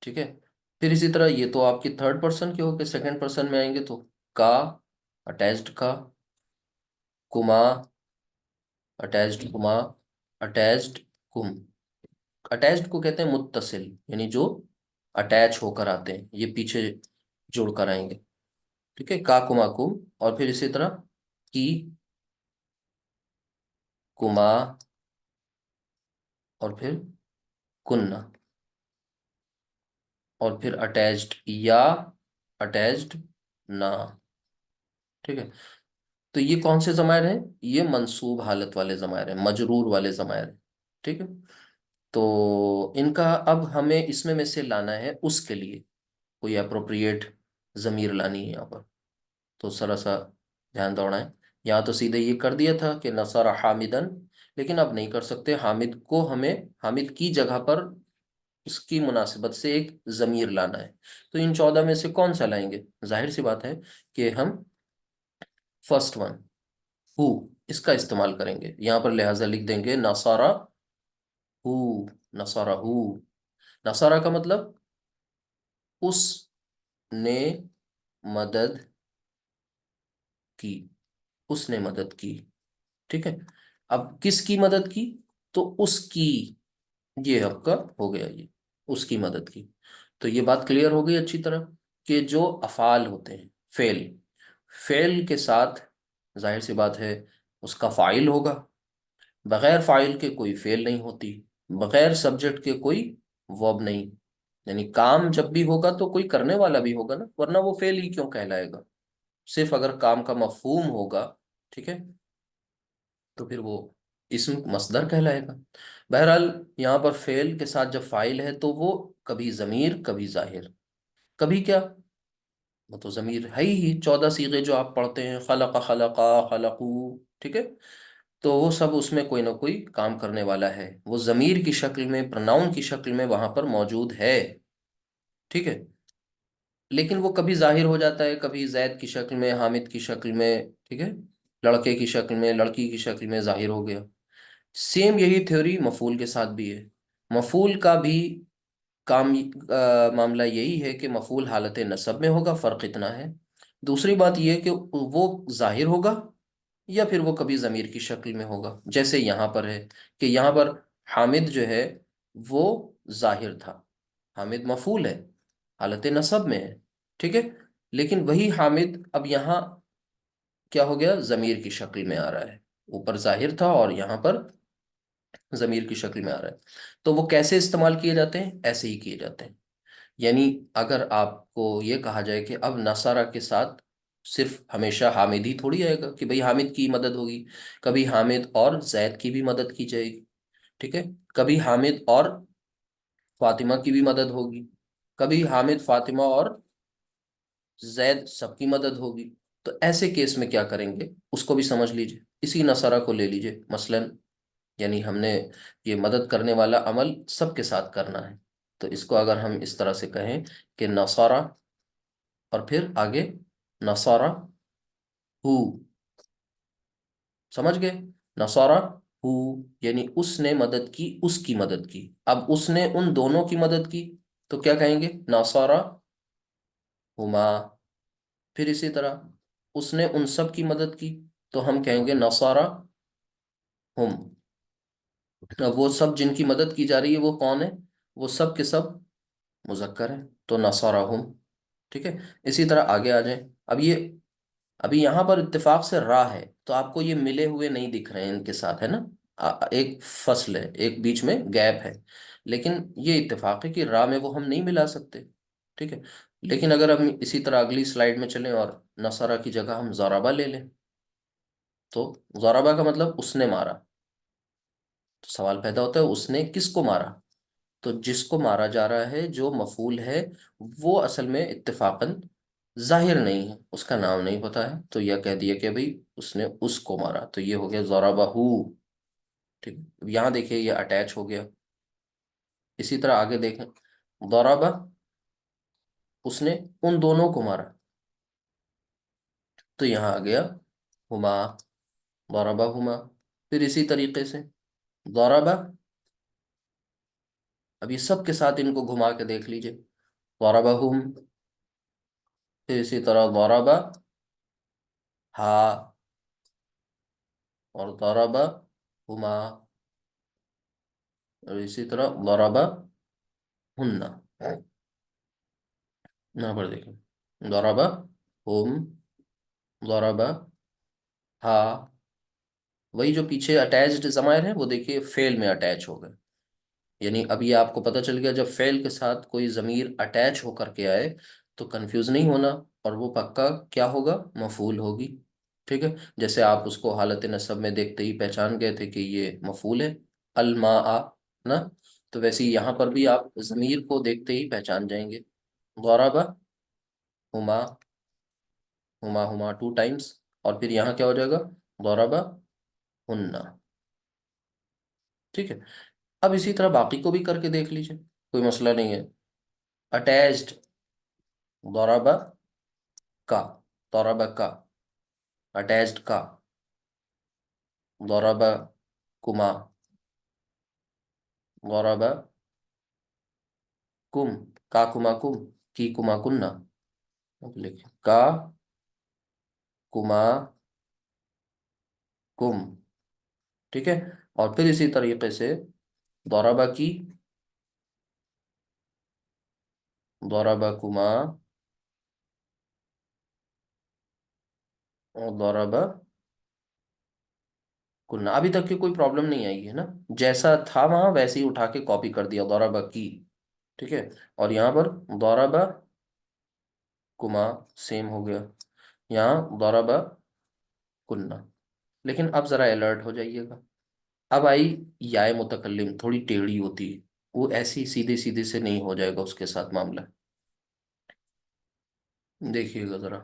ٹھیک ہے. پھر اسی طرح یہ تو آپ کی تھرڈ پرسن کے ہو کے سیکنڈ پرسن میں آئیں گے تو کا، اٹیچڈ کا، کما، اٹیچڈ کما، اٹیچڈ کم. اٹیچڈ کو کہتے ہیں متصل، یعنی جو اٹیچ ہو کر آتے ہیں، یہ پیچھے جڑ کر آئیں گے. ٹھیک ہے. کا کما کم، اور پھر اسی طرح کی، کما، اور پھر کننا، اور پھر اٹیچڈ یا، اٹیچڈ نہ. ٹھیک ہے. تو یہ کون سے ضمائر ہیں؟ یہ منصوب حالت والے ضمائر ہیں، مجرور والے ضمائر ہیں. ٹھیک ہے. تو ان کا اب ہمیں اس میں سے لانا ہے اس کے لیے کوئی اپروپریٹ ضمیر لانی ہے یہاں پر. تو ذرا سا دھیان دوڑائیں. یہاں تو سیدھے یہ کر دیا تھا کہ نصر حامدن، لیکن اب نہیں کر سکتے. حامد کو ہمیں حامد کی جگہ پر اس کی مناسبت سے ایک ضمیر لانا ہے. تو ان 14 میں سے کون سا لائیں گے؟ ظاہر سی بات ہے کہ ہم فرسٹ ون ہو، اس کا استعمال کریں گے. یہاں پر لہٰذا لکھ دیں گے نصارہ ہو، نصارہ ہو. نصارہ کا مطلب اس نے مدد کی، اس نے مدد کی. ٹھیک ہے. اب کس کی مدد کی؟ تو اس کی، یہ آپ کا ہو گیا، یہ اس کی مدد کی. تو یہ بات کلیئر ہو گئی اچھی طرح کہ جو افعال ہوتے ہیں، فعل، فعل کے ساتھ ظاہر سی بات ہے اس کا فاعل ہوگا. بغیر فاعل کے کوئی فعل نہیں ہوتی، بغیر سبجیکٹ کے کوئی ورب نہیں. یعنی کام جب بھی ہوگا تو کوئی کرنے والا بھی ہوگا نا، ورنہ وہ فعل ہی کیوں کہلائے گا؟ صرف اگر کام کا مفہوم ہوگا، ٹھیک ہے، تو پھر وہ اسم مصدر کہلائے گا. بہرحال یہاں پر فعل کے ساتھ جب فاعل ہے تو وہ کبھی ضمیر، کبھی ظاہر، کبھی کیا، وہ تو ضمیر ہے ہی. 14 صیغے جو آپ پڑھتے ہیں، خلق، خلقا، خلقو، ٹھیک ہے، تو وہ سب اس میں کوئی نہ کوئی کام کرنے والا ہے. وہ ضمیر کی شکل میں، پرناؤن کی شکل میں وہاں پر موجود ہے. ٹھیک ہے. لیکن وہ کبھی ظاہر ہو جاتا ہے، کبھی زید کی شکل میں، حامد کی شکل میں، ٹھیک ہے، لڑکے کی شکل میں، لڑکی کی شکل میں ظاہر ہو گیا. سیم یہی تھیوری مفعول کے ساتھ بھی ہے. مفعول کا بھی کام معاملہ یہی ہے کہ مفعول حالت نصب میں ہوگا، فرق اتنا ہے. دوسری بات یہ کہ وہ ظاہر ہوگا یا پھر وہ کبھی ضمیر کی شکل میں ہوگا. جیسے یہاں پر ہے کہ یہاں پر حامد جو ہے وہ ظاہر تھا، حامد مفعول ہے، حالت نصب میں ہے. ٹھیک ہے. لیکن وہی حامد اب یہاں کیا ہو گیا؟ ضمیر کی شکل میں آ رہا ہے. اوپر ظاہر تھا اور یہاں پر ضمیر کی شکل میں آ رہا ہے. تو وہ کیسے استعمال کیے جاتے ہیں؟ ایسے ہی کیے جاتے ہیں. یعنی اگر آپ کو یہ کہا جائے کہ اب نصارہ کے ساتھ صرف ہمیشہ حامد ہی تھوڑی آئے گا کہ بھئی حامد کی مدد ہوگی، کبھی حامد اور زید کی بھی مدد کی جائے گی. ٹھیک ہے. کبھی حامد اور فاطمہ کی بھی مدد ہوگی، کبھی حامد، فاطمہ اور زید سب کی مدد ہوگی. تو ایسے کیس میں کیا کریں گے اس کو بھی سمجھ لیجئے. اسی نصارہ کو لے لیجئے مثلا، یعنی ہم نے یہ مدد کرنے والا عمل سب کے ساتھ کرنا ہے. تو اس کو اگر ہم اس طرح سے کہیں کہ نصارہ، اور پھر آگے نصارہ ہو، سمجھ گئے؟ نصارہ ہو یعنی اس نے مدد کی، اس کی مدد کی. اب اس نے ان دونوں کی مدد کی تو کیا کہیں گے؟ نصارہ ہما. پھر اسی طرح اس نے ان سب کی مدد کی تو ہم کہیں گے نصارہ ہم. اب وہ سب جن کی مدد کی جا رہی ہے وہ کون ہے؟ وہ سب کے سب مذکر ہیں، تو نصارہ ہم. ٹھیک ہے. اسی طرح آگے آ جائیں. ابھی یہاں پر اتفاق سے را ہے تو آپ کو یہ ملے ہوئے نہیں دکھ رہے ہیں ان کے ساتھ، ہے نا، ایک فصل ہے، ایک بیچ میں گیپ ہے. لیکن یہ اتفاق ہے کہ را میں وہ ہم نہیں ملا سکتے. ٹھیک ہے. لیکن اگر ہم اسی طرح اگلی سلائیڈ میں چلیں اور نصارہ کی جگہ ہم ضربہ لے لیں، تو ضربہ کا مطلب اس نے مارا. تو سوال پیدا ہوتا ہے اس نے کس کو مارا؟ تو جس کو مارا جا رہا ہے جو مفعول ہے وہ اصل میں اتفاقاً ظاہر نہیں ہے، اس کا نام نہیں پتا ہے، تو یہ کہہ دیا کہ بھئی اس نے اس کو مارا، تو یہ ہو گیا ضربہ. ٹھیک، اب یہاں دیکھیں یہ اٹیچ ہو گیا. اسی طرح آگے دیکھیں، ضربہ اس نے ان دونوں کو مارا، تو یہاں آ گیا ہما، ضربہ ہما. پھر اسی طریقے سے ضربہ، اب یہ سب کے ساتھ ان کو گھما کے دیکھ لیجئے، ضربہم. پھر اسی طرح ضربہ ہا، اور ضربہ ہما، اور اسی طرح ضربہ ہننا. یہاں پر دیکھیں، ضربہ ہم، ضربہ ہا، وہی جو پیچھے اٹیچڈ ضمائر ہیں وہ دیکھیے فعل میں اٹیچ ہو گئے. یعنی اب یہ آپ کو پتہ چل گیا جب فعل کے ساتھ کوئی ضمیر اٹیچ ہو کر کے آئے تو کنفیوز نہیں ہونا، اور وہ پکا کیا ہوگا؟ مفعول ہوگی. ٹھیک ہے، جیسے آپ اس کو حالت نصب میں دیکھتے ہی پہچان گئے تھے کہ یہ مفعول ہے، الماء نا، تو ویسے ہی یہاں پر بھی آپ ضمیر کو دیکھتے ہی پہچان جائیں گے. ضربہ ہما، ہما ہما 2 times، اور پھر یہاں کیا ہو جائے گا؟ ضربہ ہننا. ٹھیک ہے، اب اسی طرح باقی کو بھی کر کے دیکھ لیجئے، کوئی مسئلہ نہیں ہے. اٹیچڈ ضربہ کا، ضربہ کا، اٹیچڈ کا، ضربہ کما، ضربہ کم، کا کما کم، کی کما کننا. اب لکھیں کا کما کم. ٹھیک ہے، اور پھر اسی طریقے سے ضربہ کی، ضربہ کما، اور ضربہ کننا. ابھی تک کی کوئی پرابلم نہیں آئی ہے نا، جیسا تھا وہاں ویسے ہی اٹھا کے کاپی کر دیا، ضربہ کی. ٹھیک ہے، اور یہاں پر ضربہ کما سیم ہو گیا، یہاں ضربہ کننا. لیکن اب ذرا الرٹ ہو جائیے گا، اب آئی یائے متکلم، تھوڑی ٹیڑھی ہوتی ہے، وہ ایسی سیدھے سیدھے سے نہیں ہو جائے گا اس کے ساتھ معاملہ. دیکھیے گا ذرا،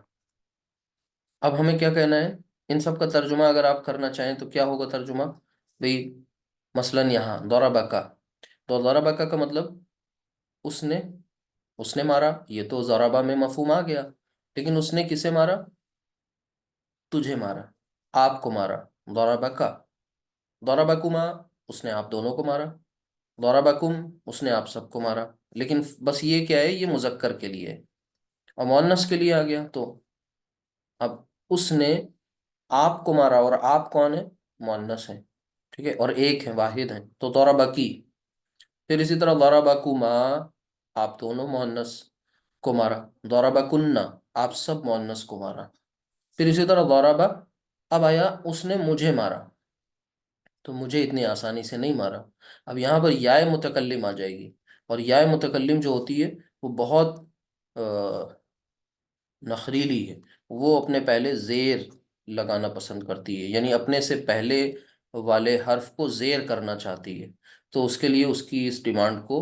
اب ہمیں کیا کہنا ہے؟ ان سب کا ترجمہ اگر آپ کرنا چاہیں تو کیا ہوگا ترجمہ بھئی؟ مثلا یہاں ضربہ کا، تو ضربہ کا مطلب اس نے، اس نے مارا، یہ تو ضربہ میں مفہوم آ گیا، لیکن اس نے کسے مارا؟ تجھے مارا، آپ کو مارا. ضربہ کا، ضربہ کما، اس نے آپ دونوں کو مارا. ضربہ کم، اس نے آپ سب کو مارا. لیکن بس یہ کیا ہے؟ یہ مذکر کے لیے ہے، اور مؤنث کے لیے آ گیا، تو اب اس نے آپ کو مارا، اور آپ کون ہے؟ مؤنث ہے. ٹھیک ہے، اور ایک ہے، واحد ہے، تو ضربہ کی. پھر اسی طرح ضربہ کما، آپ دونوں مؤنث کو مارا. ضربہ کننا، آپ سب مؤنث کو مارا. پھر اسی طرح ضربہ، اب آیا اس نے مجھے مارا، تو مجھے اتنی آسانی سے نہیں مارا. اب یہاں پر یائے متکلم آ جائے گی، اور یائے متکلم جو ہوتی ہے وہ بہت نخریلی ہے، وہ اپنے پہلے زیر لگانا پسند کرتی ہے، یعنی اپنے سے پہلے والے حرف کو زیر کرنا چاہتی ہے، تو اس کے لیے اس کی اس ڈیمانڈ کو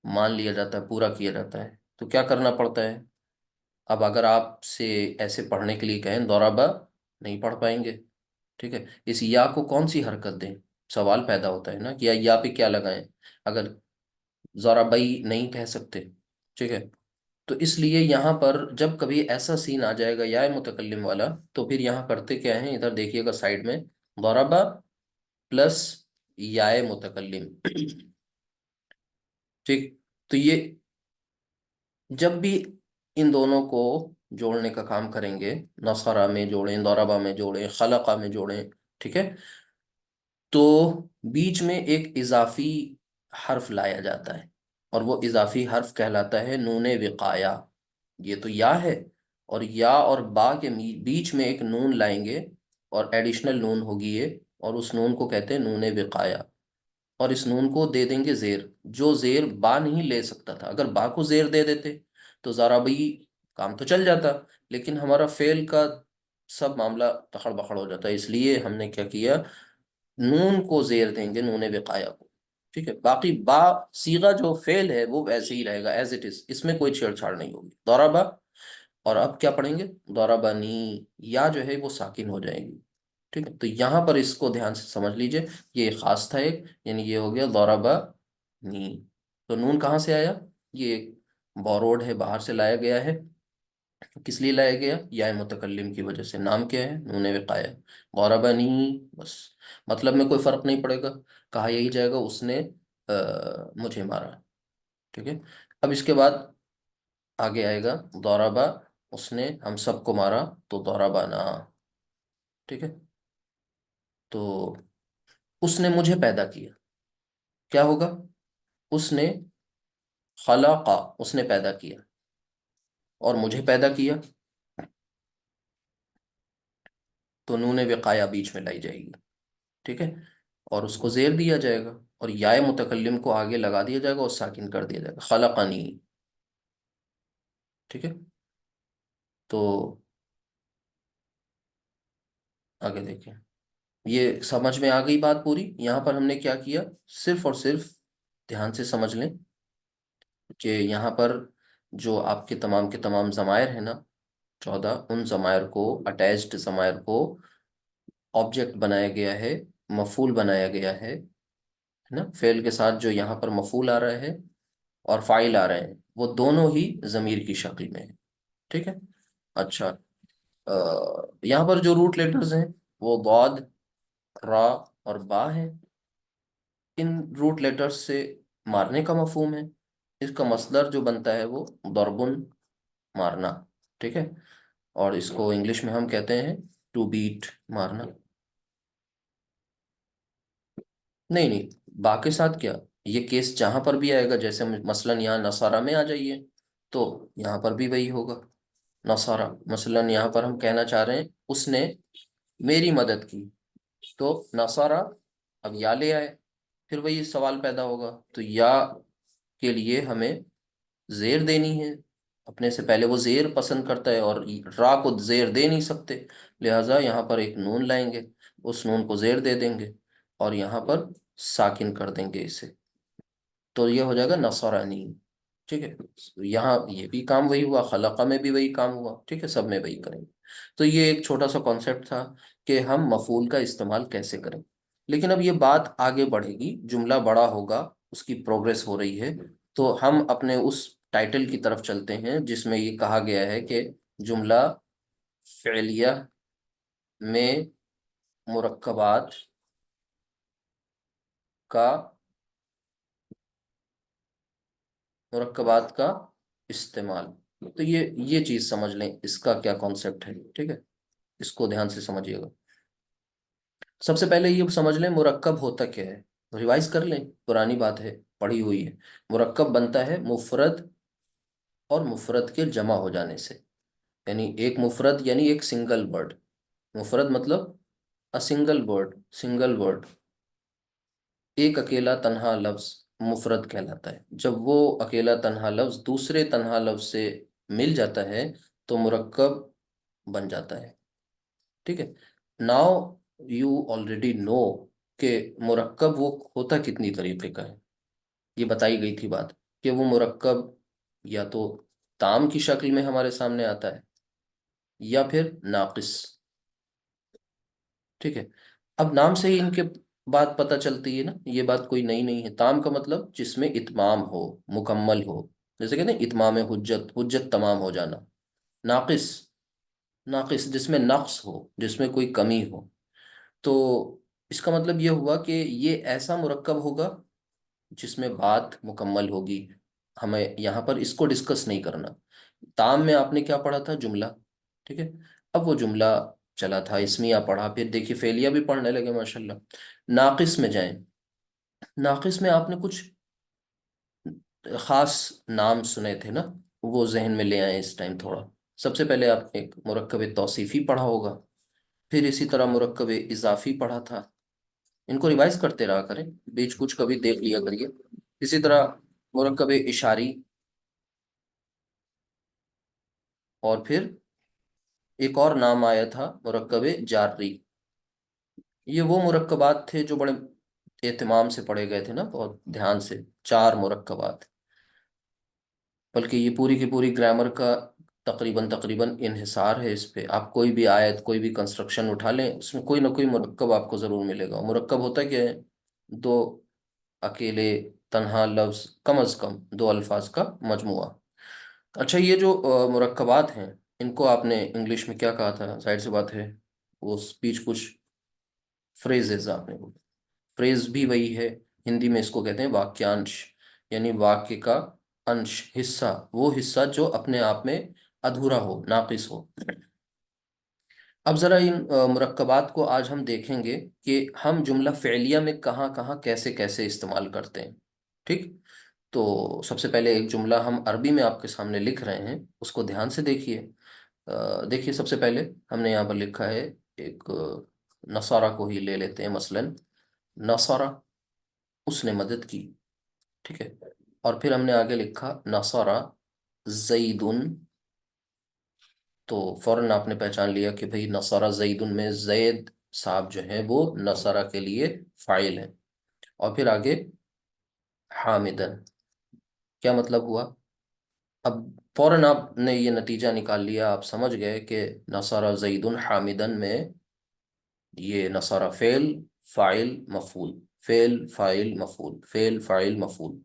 مان لیا جاتا ہے، پورا کیا جاتا ہے. تو کیا کرنا پڑتا ہے؟ اب اگر آپ سے ایسے پڑھنے کے لیے کہیں ضربہ، نہیں پڑھ پائیں گے. ٹھیک ہے، اس یا کو کون سی حرکت دیں؟ سوال پیدا ہوتا ہے نا کہ یا پہ کیا لگائیں، اگر ضربئی نہیں کہہ سکتے. ٹھیک ہے، تو اس لیے یہاں پر جب کبھی ایسا سین آ جائے گا یا متکلم والا، تو پھر یہاں کرتے کیا ہیں؟ ادھر دیکھیے گا سائڈ میں، ضربہ پلس یا متکلم. ٹھیک، تو یہ جب بھی ان دونوں کو جوڑنے کا کام کریں گے، نصرہ میں جوڑیں، ضربہ میں جوڑیں، خلقہ میں جوڑیں، ٹھیک ہے، تو بیچ میں ایک اضافی حرف لایا جاتا ہے، اور وہ اضافی حرف کہلاتا ہے نون وقایا. یہ تو یا ہے، اور یا اور با کے بیچ میں ایک نون لائیں گے، اور ایڈیشنل نون ہوگی یہ، اور اس نون کو کہتے ہیں نون وقایا. اور اس نون کو دے دیں گے زیر، جو زیر با نہیں لے سکتا تھا. اگر با کو زیر دے دیتے تو ضربی کام تو چل جاتا، لیکن ہمارا فعل کا سب معاملہ تخڑ بخڑ ہو جاتا ہے. اس لیے ہم نے کیا کیا؟ نون کو زیر دیں گے، نون وقایا کو، ٹھیک ہے. باقی با صیغہ جو فعل ہے وہ ویسے ہی رہے گا ایز اٹ از، اس میں کوئی چھیڑ چھاڑ نہیں ہوگی. ضربا، اور اب کیا پڑھیں گے؟ ضربنی، یا جو ہے وہ ساکن ہو جائے گی. ٹھیک ہے، تو یہاں پر اس کو دھیان سے سمجھ لیجئے، یہ خاص تھا ایک، یعنی یہ ہو گیا ضربنی. تو نون کہاں سے آیا؟ یہ ایک بوروڈ ہے، باہر سے لایا گیا ہے. کس لیے لایا گیا؟ یا متکلم کی وجہ سے. نام کیا ہے؟ نون وقایا. ضربنی، بس. مطلب میں کوئی فرق نہیں پڑے گا، کہا یہی جائے گا اس نے مجھے مارا. ٹھیک ہے. اب اس کے بعد آگے آئے گا ضربا، اس نے ہم سب کو مارا، تو ضربنا. ٹھیک ہے. تو اس نے مجھے پیدا کیا، کیا ہوگا؟ اس نے خلقا، اس نے پیدا کیا، اور مجھے پیدا کیا، تو نون وقایا بیچ میں لائی جائے گی. ٹھیک ہے. اور اس کو زیر دیا جائے گا، اور یا متکلم کو آگے لگا دیا جائے گا اور ساکن کر دیا جائے گا، خلقنی. ٹھیک ہے. تو آگے دیکھیں، یہ سمجھ میں آ گئی بات پوری. یہاں پر ہم نے کیا کیا؟ صرف اور صرف دھیان سے سمجھ لیں کہ یہاں پر جو آپ کے تمام ضمائر ہیں نا، 14، ان ضمائر کو، اٹیچڈ ضمائر کو آبجیکٹ بنایا گیا ہے، مفعول بنایا گیا ہے نا. فعل کے ساتھ جو یہاں پر مفعول آ رہا ہے اور فاعل آ رہے ہیں، وہ دونوں ہی ضمیر کی شکل میں ہیں. ٹھیک ہے. اچھا، یہاں پر جو روٹ لیٹرز ہیں وہ ضاد، را اور با ہیں. ان روٹ لیٹرز سے مارنے کا مفہوم ہے. اس کا مصدر جو بنتا ہے وہ ضربن، مارنا. ٹھیک ہے. اور اس کو انگلش میں ہم کہتے ہیں ٹو بیٹ، مارنا. نہیں نہیں، با کے ساتھ کیا؟ یہ کیس جہاں پر بھی آئے گا، جیسے مثلا یہاں نصارہ میں آ جائیے، تو یہاں پر بھی وہی ہوگا. نصارہ، مثلا یہاں پر ہم کہنا چاہ رہے ہیں اس نے میری مدد کی، تو نصارہ. اب یا لے آئے، پھر وہی سوال پیدا ہوگا، تو یا کے لیے ہمیں زیر دینی ہے. اپنے سے پہلے وہ زیر پسند کرتا ہے، اور را کو زیر دے نہیں سکتے، لہٰذا یہاں پر ایک نون لائیں گے، اس نون کو زیر دے دیں گے، اور یہاں پر ساکن کر دیں گے اسے، تو یہ ہو جائے گا نصرانی. ٹھیک ہے. یہاں یہ بھی کام وہی ہوا، خلقہ میں بھی وہی کام ہوا. ٹھیک ہے، سب میں وہی کریں گے. تو یہ ایک چھوٹا سا کانسیپٹ تھا کہ ہم مفعول کا استعمال کیسے کریں. لیکن اب یہ بات آگے بڑھے گی، جملہ بڑا ہوگا، اس کی پروگرس ہو رہی ہے، تو ہم اپنے اس ٹائٹل کی طرف چلتے ہیں جس میں یہ کہا گیا ہے کہ جملہ فعلیہ میں مرکبات کا استعمال. تو یہ چیز سمجھ لیں، اس کا کیا کانسیپٹ ہے. ٹھیک ہے، اس کو دھیان سے سمجھیے گا. سب سے پہلے یہ سمجھ لیں مرکب ہوتا کیا ہے. ریوائز کر لیں، پرانی بات ہے، پڑھی ہوئی ہے. مرکب بنتا ہے مفرد اور مفرد کے جمع ہو جانے سے. یعنی ایک مفرد یعنی ایک سنگل ورڈ. مفرد مطلب سنگل ورڈ، سنگل ورڈ، ایک اکیلا تنہا لفظ مفرد کہلاتا ہے. جب وہ اکیلا تنہا لفظ دوسرے تنہا لفظ سے مل جاتا ہے تو مرکب بن جاتا ہے. ٹھیک ہے. ناؤ یو آلریڈی نو کہ مرکب وہ ہوتا کتنی طریقے کا ہے. یہ بتائی گئی تھی بات کہ وہ مرکب یا تو تام کی شکل میں ہمارے سامنے آتا ہے، یا پھر ناقص. ٹھیک ہے. اب نام سے ہی ان کے بات پتہ چلتی ہے نا، یہ بات کوئی نئی نہیں ہے. تام کا مطلب جس میں اتمام ہو، مکمل ہو، جیسے کہتے ہیں اتمام حجت، حجت تمام ہو جانا. ناقص، ناقص جس میں نقص ہو، جس میں کوئی کمی ہو. تو اس کا مطلب یہ ہوا کہ یہ ایسا مرکب ہوگا جس میں بات مکمل ہوگی. ہمیں یہاں پر اس کو ڈسکس نہیں کرنا. تام میں آپ نے کیا پڑھا تھا؟ جملہ. ٹھیک ہے. اب وہ جملہ چلا تھا، اسمیہ پڑھا، پھر دیکھیے فعلیہ بھی پڑھنے لگے ماشاءاللہ. ناقص میں جائیں. ناقص میں آپ نے کچھ خاص نام سنے تھے نا، وہ ذہن میں لے آئیں اس ٹائم تھوڑا. سب سے پہلے آپ نے ایک مرکب توصیفی پڑھا ہوگا، پھر اسی طرح مرکب اضافی پڑھا تھا. ان کو ریوائز کرتے رہا کریں، بیچ کچھ کبھی دیکھ لیا کریے. اسی طرح مرکب اشاری، اور پھر ایک اور نام آیا تھا مرکب جاری. یہ وہ مرکبات تھے جو بڑے اہتمام سے پڑھے گئے تھے نا، بہت دھیان سے، 4 مرکبات، بلکہ یہ پوری کی پوری گرامر کا تقریباً انحصار ہے اس پہ. آپ کوئی بھی آیت، کوئی بھی کنسٹرکشن اٹھا لیں، اس میں کوئی نہ کوئی مرکب آپ کو ضرور ملے گا. مرکب ہوتا کیا ہے؟ دو اکیلے تنہا لفظ، کم از کم 2 الفاظ کا مجموعہ. اچھا، یہ جو مرکبات ہیں، ان کو آپ نے انگلش میں کیا کہا تھا؟ ظاہر سی بات ہے وہ اسپیچ کچھ فریزز آپ نے بولے. فریز بھی وہی ہے، ہندی میں اس کو کہتے ہیں واکیانش، یعنی واکیہ کا انش، حصہ، وہ حصہ جو اپنے آپ میں ادھورا ہو، ناقص ہو. اب ذرا ان مرکبات کو آج ہم دیکھیں گے کہ ہم جملہ فعلیہ میں کہاں کہاں کیسے کیسے استعمال کرتے ہیں. ٹھیک؟ تو سب سے پہلے ایک جملہ ہم عربی میں آپ کے سامنے لکھ رہے ہیں، اس کو دھیان سے دیکھیے. دیکھیے، سب سے پہلے ہم نے یہاں پر لکھا ہے، ایک نصارہ کو ہی لے لیتے ہیں. مثلا نصارہ، اس نے مدد کی. ٹھیک ہے؟ اور پھر ہم نے آگے لکھا نصارہ زیدن، تو فوراً آپ نے پہچان لیا کہ بھئی نصارہ زیدن میں زید صاحب جو ہیں وہ نصارہ کے لیے فاعل ہیں. اور پھر آگے حامدن، کیا مطلب ہوا؟ اب فوراً آپ نے یہ نتیجہ نکال لیا، آپ سمجھ گئے کہ نصارہ زیدن حامدن میں یہ نصارہ فعل فاعل مفعول، فعل فاعل مفعول، فعل فاعل مفعول.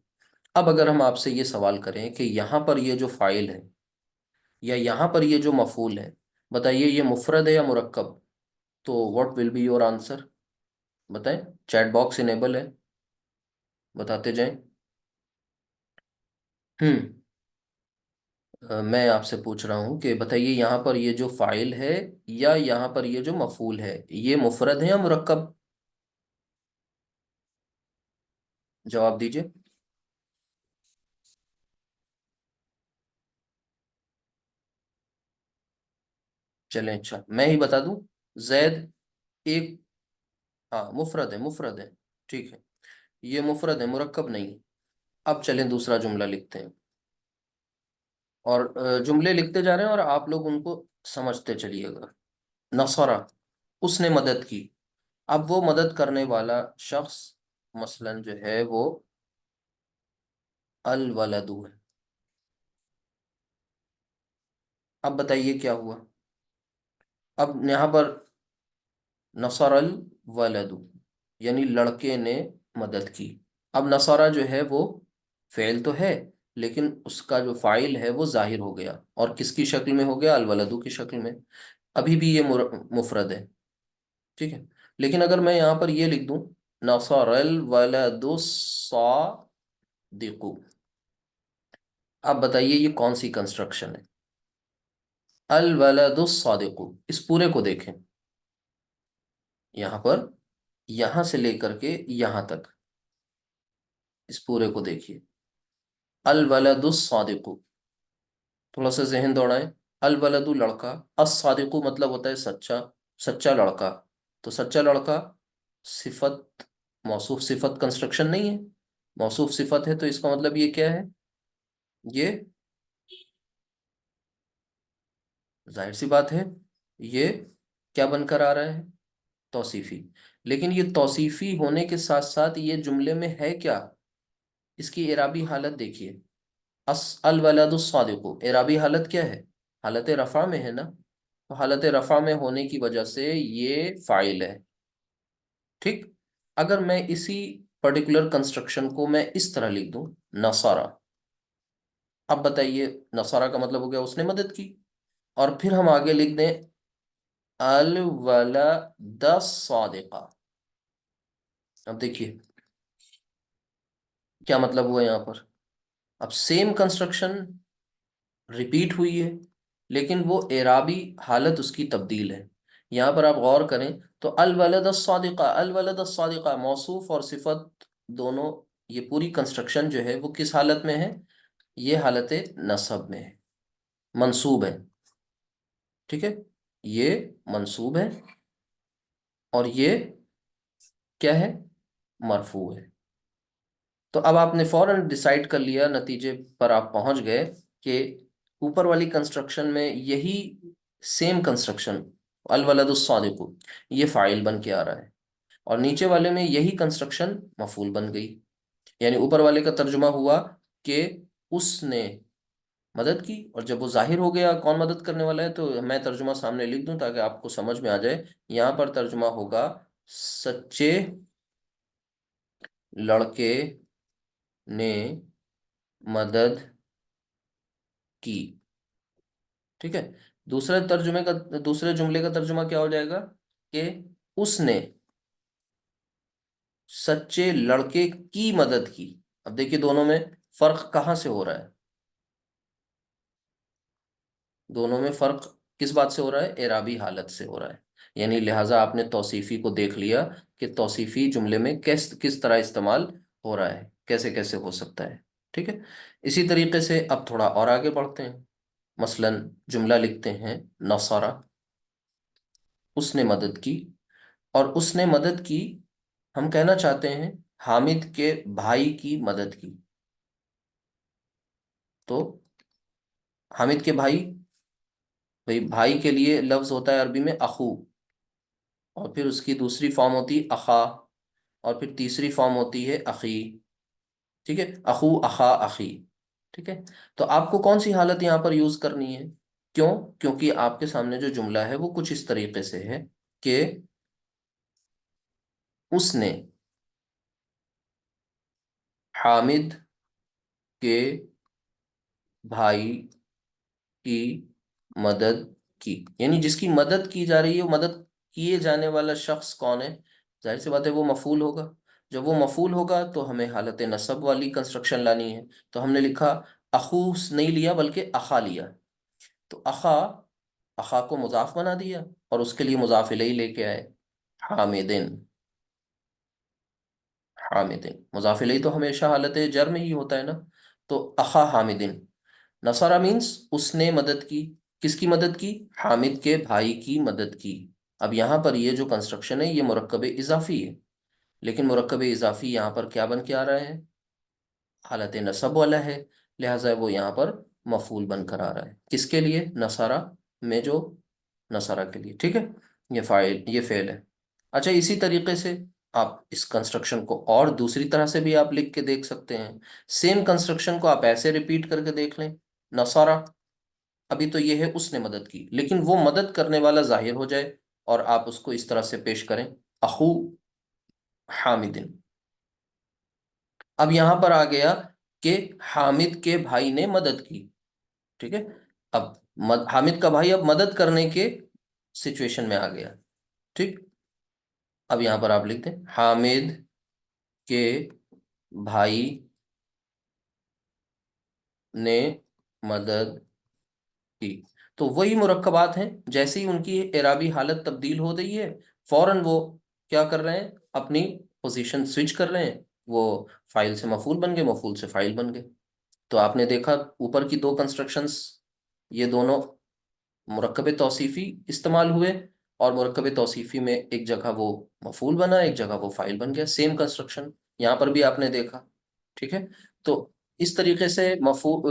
اب اگر ہم آپ سے یہ سوال کریں کہ یہاں پر یہ جو فاعل ہے یا یہاں پر یہ جو مفعول ہے، بتائیے یہ مفرد ہے یا مرکب؟ تو what will be your answer? بتائیں. چیٹ باکس انیبل ہے، بتاتے جائیں. میں آپ سے پوچھ رہا ہوں کہ بتائیے یہاں پر یہ جو فاعل ہے یا یہاں پر یہ جو مفعول ہے، یہ مفرد ہے یا مرکب؟ جواب دیجئے. چلیں، اچھا میں ہی بتا دوں. زید ایک، ہاں مفرد ہے، مفرد ہے. ٹھیک ہے، یہ مفرد ہے، مرکب نہیں. اب چلیں دوسرا جملہ لکھتے ہیں، اور جملے لکھتے جا رہے ہیں اور آپ لوگ ان کو سمجھتے چلیے گا. نصرہ، اس نے مدد کی. اب وہ مدد کرنے والا شخص مثلا جو ہے وہ الولد ہے. اب بتائیے کیا ہوا؟ اب یہاں پر نصر الولد، یعنی لڑکے نے مدد کی. اب نصرہ جو ہے وہ فعل تو ہے، لیکن اس کا جو فاعل ہے وہ ظاہر ہو گیا، اور کس کی شکل میں ہو گیا؟ الولد کی شکل میں. ابھی بھی یہ مفرد ہے. ٹھیک ہے، لیکن اگر میں یہاں پر یہ لکھ دوں نصر الولد الصادق، اب بتائیے یہ کون سی کنسٹرکشن ہے؟ الولد الصادق، اس پورے کو دیکھیں، یہاں پر یہاں سے لے کر کے یہاں تک، اس پورے کو دیکھیے. الولد الصادق، تھوڑا سا ذہن دوڑائیں. الولد لڑکا، الصادق مطلب ہوتا ہے سچا، سچا لڑکا. تو سچا لڑکا صفت، موصوف صفت کنسٹرکشن نہیں ہے. موصوف صفت ہے تو اس کا مطلب یہ کیا ہے؟ یہ ظاہر سی بات ہے یہ کیا بن کر آ رہا ہے؟ توصیفی. لیکن یہ توصیفی ہونے کے ساتھ ساتھ یہ جملے میں ہے کیا؟ اس کی اعرابی حالت دیکھیے. الولد الصادق، اعرابی حالت کیا ہے؟ حالت رفع میں ہے نا. تو حالت رفع میں ہونے کی وجہ سے یہ فاعل ہے. ٹھیک، اگر میں اسی پرٹیکولر کنسٹرکشن کو میں اس طرح لکھ دوں نصارہ، اب بتائیے نصارہ کا مطلب ہو گیا اس نے مدد کی. اور پھر ہم آگے لکھ دیں الولد الصادقہ. اب دیکھیے کیا مطلب ہوا یہاں پر. اب سیم کنسٹرکشن ریپیٹ ہوئی ہے، لیکن وہ اعرابی حالت اس کی تبدیل ہے. یہاں پر آپ غور کریں تو الولد الصادقہ، الولد الصادقہ، موصوف اور صفت دونوں، یہ پوری کنسٹرکشن جو ہے وہ کس حالت میں ہے؟ یہ حالت نصب میں ہے، منصوب ہے. ٹھیک ہے، یہ منصوب ہے اور یہ کیا ہے؟ مرفوع ہے. تو اب آپ نے فوراً ڈیسائیڈ کر لیا، نتیجے پر آپ پہنچ گئے کہ اوپر والی کنسٹرکشن میں یہی سیم کنسٹرکشن الولد الصادق، یہ فاعل بن کے آ رہا ہے. اور نیچے والے میں یہی کنسٹرکشن مفعول بن گئی. یعنی اوپر والے کا ترجمہ ہوا کہ اس نے مدد کی، اور جب وہ ظاہر ہو گیا کون مدد کرنے والا ہے تو میں ترجمہ سامنے لکھ دوں تاکہ آپ کو سمجھ میں آ جائے. یہاں پر ترجمہ ہوگا سچے لڑکے نے مدد کی. ٹھیک ہے. دوسرے جملے کا ترجمہ کیا ہو جائے گا کہ اس نے سچے لڑکے کی مدد کی. اب دیکھیے دونوں میں فرق کہاں سے ہو رہا ہے. دونوں میں فرق کس بات سے ہو رہا ہے؟ اعرابی حالت سے ہو رہا ہے. یعنی لہٰذا آپ نے توصیفی کو دیکھ لیا کہ توصیفی جملے میں کس طرح استعمال ہو رہا ہے، کیسے کیسے ہو سکتا ہے. ٹھیک ہے. اسی طریقے سے اب تھوڑا اور آگے بڑھتے ہیں. مثلا جملہ لکھتے ہیں نصرہ، اس نے مدد کی. اور اس نے مدد کی ہم کہنا چاہتے ہیں حامد کے بھائی کی مدد کی. تو حامد کے بھائی بھائی کے لیے لفظ ہوتا ہے عربی میں اخو، اور پھر اس کی دوسری فارم ہوتی اخا، اور پھر تیسری فارم ہوتی ہے اخی. ٹھیک ہے. اخو، اخا، اخی. ٹھیک ہے. تو آپ کو کون سی حالت یہاں پر یوز کرنی ہے؟ کیوں؟ کیونکہ آپ کے سامنے جو جملہ ہے وہ کچھ اس طریقے سے ہے کہ اس نے حامد کے بھائی کی مدد کی. یعنی جس کی مدد کی جا رہی ہے، وہ مدد کیے جانے والا شخص کون ہے؟ ظاہر سی بات ہے وہ مفعول ہوگا. جب وہ مفعول ہوگا تو ہمیں حالت نصب والی کنسٹرکشن لانی ہے. تو ہم نے لکھا اخو نہیں لیا بلکہ اخا لیا. تو اخا کو مضاف بنا دیا اور اس کے لیے مضاف الیہ لے کے آئے حامدن. حامدن مضاف الیہ تو ہمیشہ حالت جر میں ہی ہوتا ہے نا. تو اخا حامدن. نصرہ مینس اس نے مدد کی. کس کی مدد کی؟ حامد کے بھائی کی مدد کی. اب یہاں پر یہ جو کنسٹرکشن ہے یہ مرکب اضافی ہے، لیکن مرکب اضافی یہاں پر کیا بن کے آ رہا ہے؟ حالت نصب والا ہے، لہٰذا وہ یہاں پر مفعول بن کر آ رہا ہے. کس کے لیے؟ نصرہ میں، جو نصرہ کے لیے. ٹھیک ہے. یہ فعل ہے. اچھا اسی طریقے سے آپ اس کنسٹرکشن کو اور دوسری طرح سے بھی آپ لکھ کے دیکھ سکتے ہیں. سیم کنسٹرکشن کو آپ ایسے ریپیٹ کر کے دیکھ لیں. نصارہ، ابھی تو یہ ہے اس نے مدد کی، لیکن وہ مدد کرنے والا ظاہر ہو جائے اور آپ اس کو اس طرح سے پیش کریں اخو حامدن. اب یہاں پر آ گیا کہ حامد کے بھائی نے مدد کی. ٹھیک ہے. اب حامد کا بھائی اب مدد کرنے کے سچویشن میں آ گیا. ٹھیک. اب یہاں پر آپ لکھتے ہیں حامد کے بھائی نے مدد کی. تو وہی مرکبات ہیں، جیسے ہی ان کی اعرابی حالت تبدیل ہو گئی ہے فوراً وہ کیا کر رہے ہیں؟ اپنی پوزیشن سوئچ کر رہے ہیں. وہ فائل سے مفعول بن گئے، مفعول سے فائل بن گئے. تو آپ نے دیکھا اوپر کی دو کنسٹرکشنز، یہ دونوں مرکب توصیفی استعمال ہوئے، اور مرکب توصیفی میں ایک جگہ وہ مفعول بنا، ایک جگہ وہ فائل بن گیا. سیم کنسٹرکشن یہاں پر بھی آپ نے دیکھا. ٹھیک ہے. تو اس طریقے سے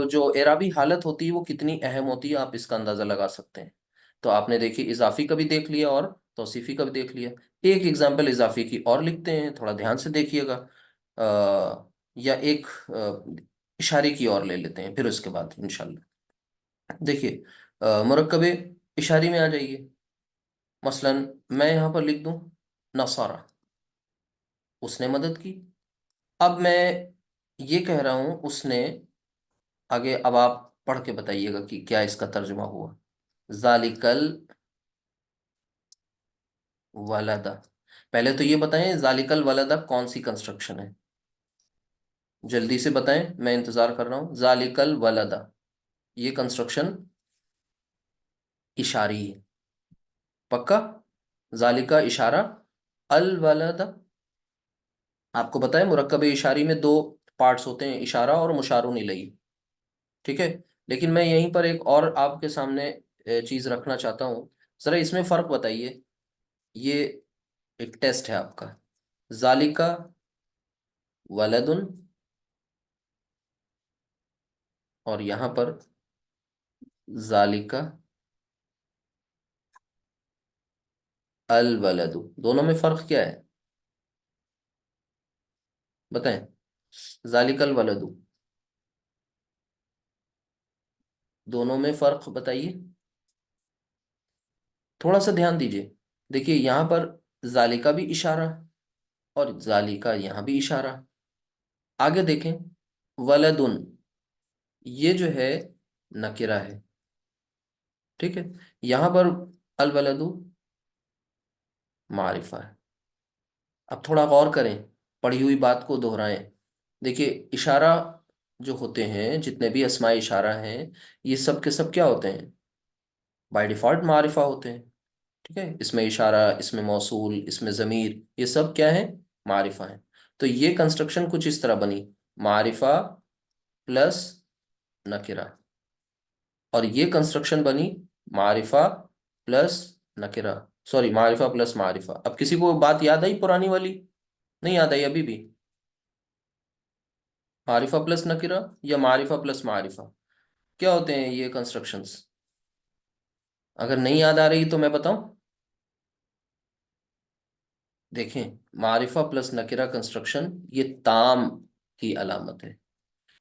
جو اعرابی حالت ہوتی ہے وہ کتنی اہم ہوتی ہے آپ اس کا اندازہ لگا سکتے ہیں. تو آپ نے دیکھی اضافی کا بھی دیکھ لیا اور توصیفی کا بھی دیکھ لیا. ایک ایگزامپل اضافی کی اور لکھتے ہیں، تھوڑا دھیان سے دیکھیے گا، یا ایک اشارے کی اور لے لیتے ہیں پھر اس کے بعد انشاءاللہ. دیکھیے مرکب اشاری میں آ جائیے. مثلا میں یہاں پر لکھ دوں نصارہ، اس نے مدد کی. اب میں یہ کہہ رہا ہوں اس نے، آگے اب آپ پڑھ کے بتائیے گا کہ کیا اس کا ترجمہ ہوا. ذالکل ولدہ. پہلے تو یہ بتائیں ذالکل ولدہ کون سی کنسٹرکشن ہے؟ جلدی سے بتائیں، میں انتظار کر رہا ہوں. ذالکل ولدہ یہ کنسٹرکشن اشاری ہے. پکا؟ ذالکہ اشارہ، الولدہ. آپ کو بتائیں مرکب اشاری میں دو پارٹس ہوتے ہیں، اشارہ اور مشار الیہ. ٹھیک ہے. لیکن میں یہیں پر ایک اور آپ کے سامنے چیز رکھنا چاہتا ہوں، ذرا اس میں فرق بتائیے. یہ ایک ٹیسٹ ہے آپ کا. ذالکہ ولدن، اور یہاں پر ذالکہ الولد، دونوں میں فرق کیا ہے؟ بتائیں ذالکل ولدو، دونوں میں فرق بتائیے، تھوڑا سا دھیان دیجئے. دیکھیے یہاں پر ذالکا بھی اشارہ اور ذالکا یہاں بھی اشارہ. آگے دیکھیں ولدن، یہ جو ہے نکرہ ہے، ٹھیک ہے. یہاں پر الولدو معرفہ ہے. اب تھوڑا غور کریں، پڑھی ہوئی بات کو دہرائیں. دیکھیے اشارہ جو ہوتے ہیں، جتنے بھی اسماء اشارہ ہیں، یہ سب کے سب کیا ہوتے ہیں؟ بائی ڈیفالٹ معرفہ ہوتے ہیں. ٹھیک ہے، اس میں اشارہ، اس میں موصول، اس میں ضمیر، یہ سب کیا ہے؟ معرفہ ہیں. تو یہ کنسٹرکشن کچھ اس طرح بنی، معرفہ پلس نکرہ. اور یہ کنسٹرکشن بنی معرفہ پلس نکرہ، سوری معرفہ پلس معرفہ. اب کسی کو بات یاد آئی پرانی والی؟ نہیں یاد آئی ابھی بھی؟ معرفہ پلس نکرہ یا معرفہ پلس معرفہ، کیا ہوتے ہیں یہ کنسٹرکشنز؟ اگر نہیں یاد آ رہی تو میں بتاؤں. دیکھیں معرفہ پلس نکرہ کنسٹرکشن یہ تام کی علامت ہے،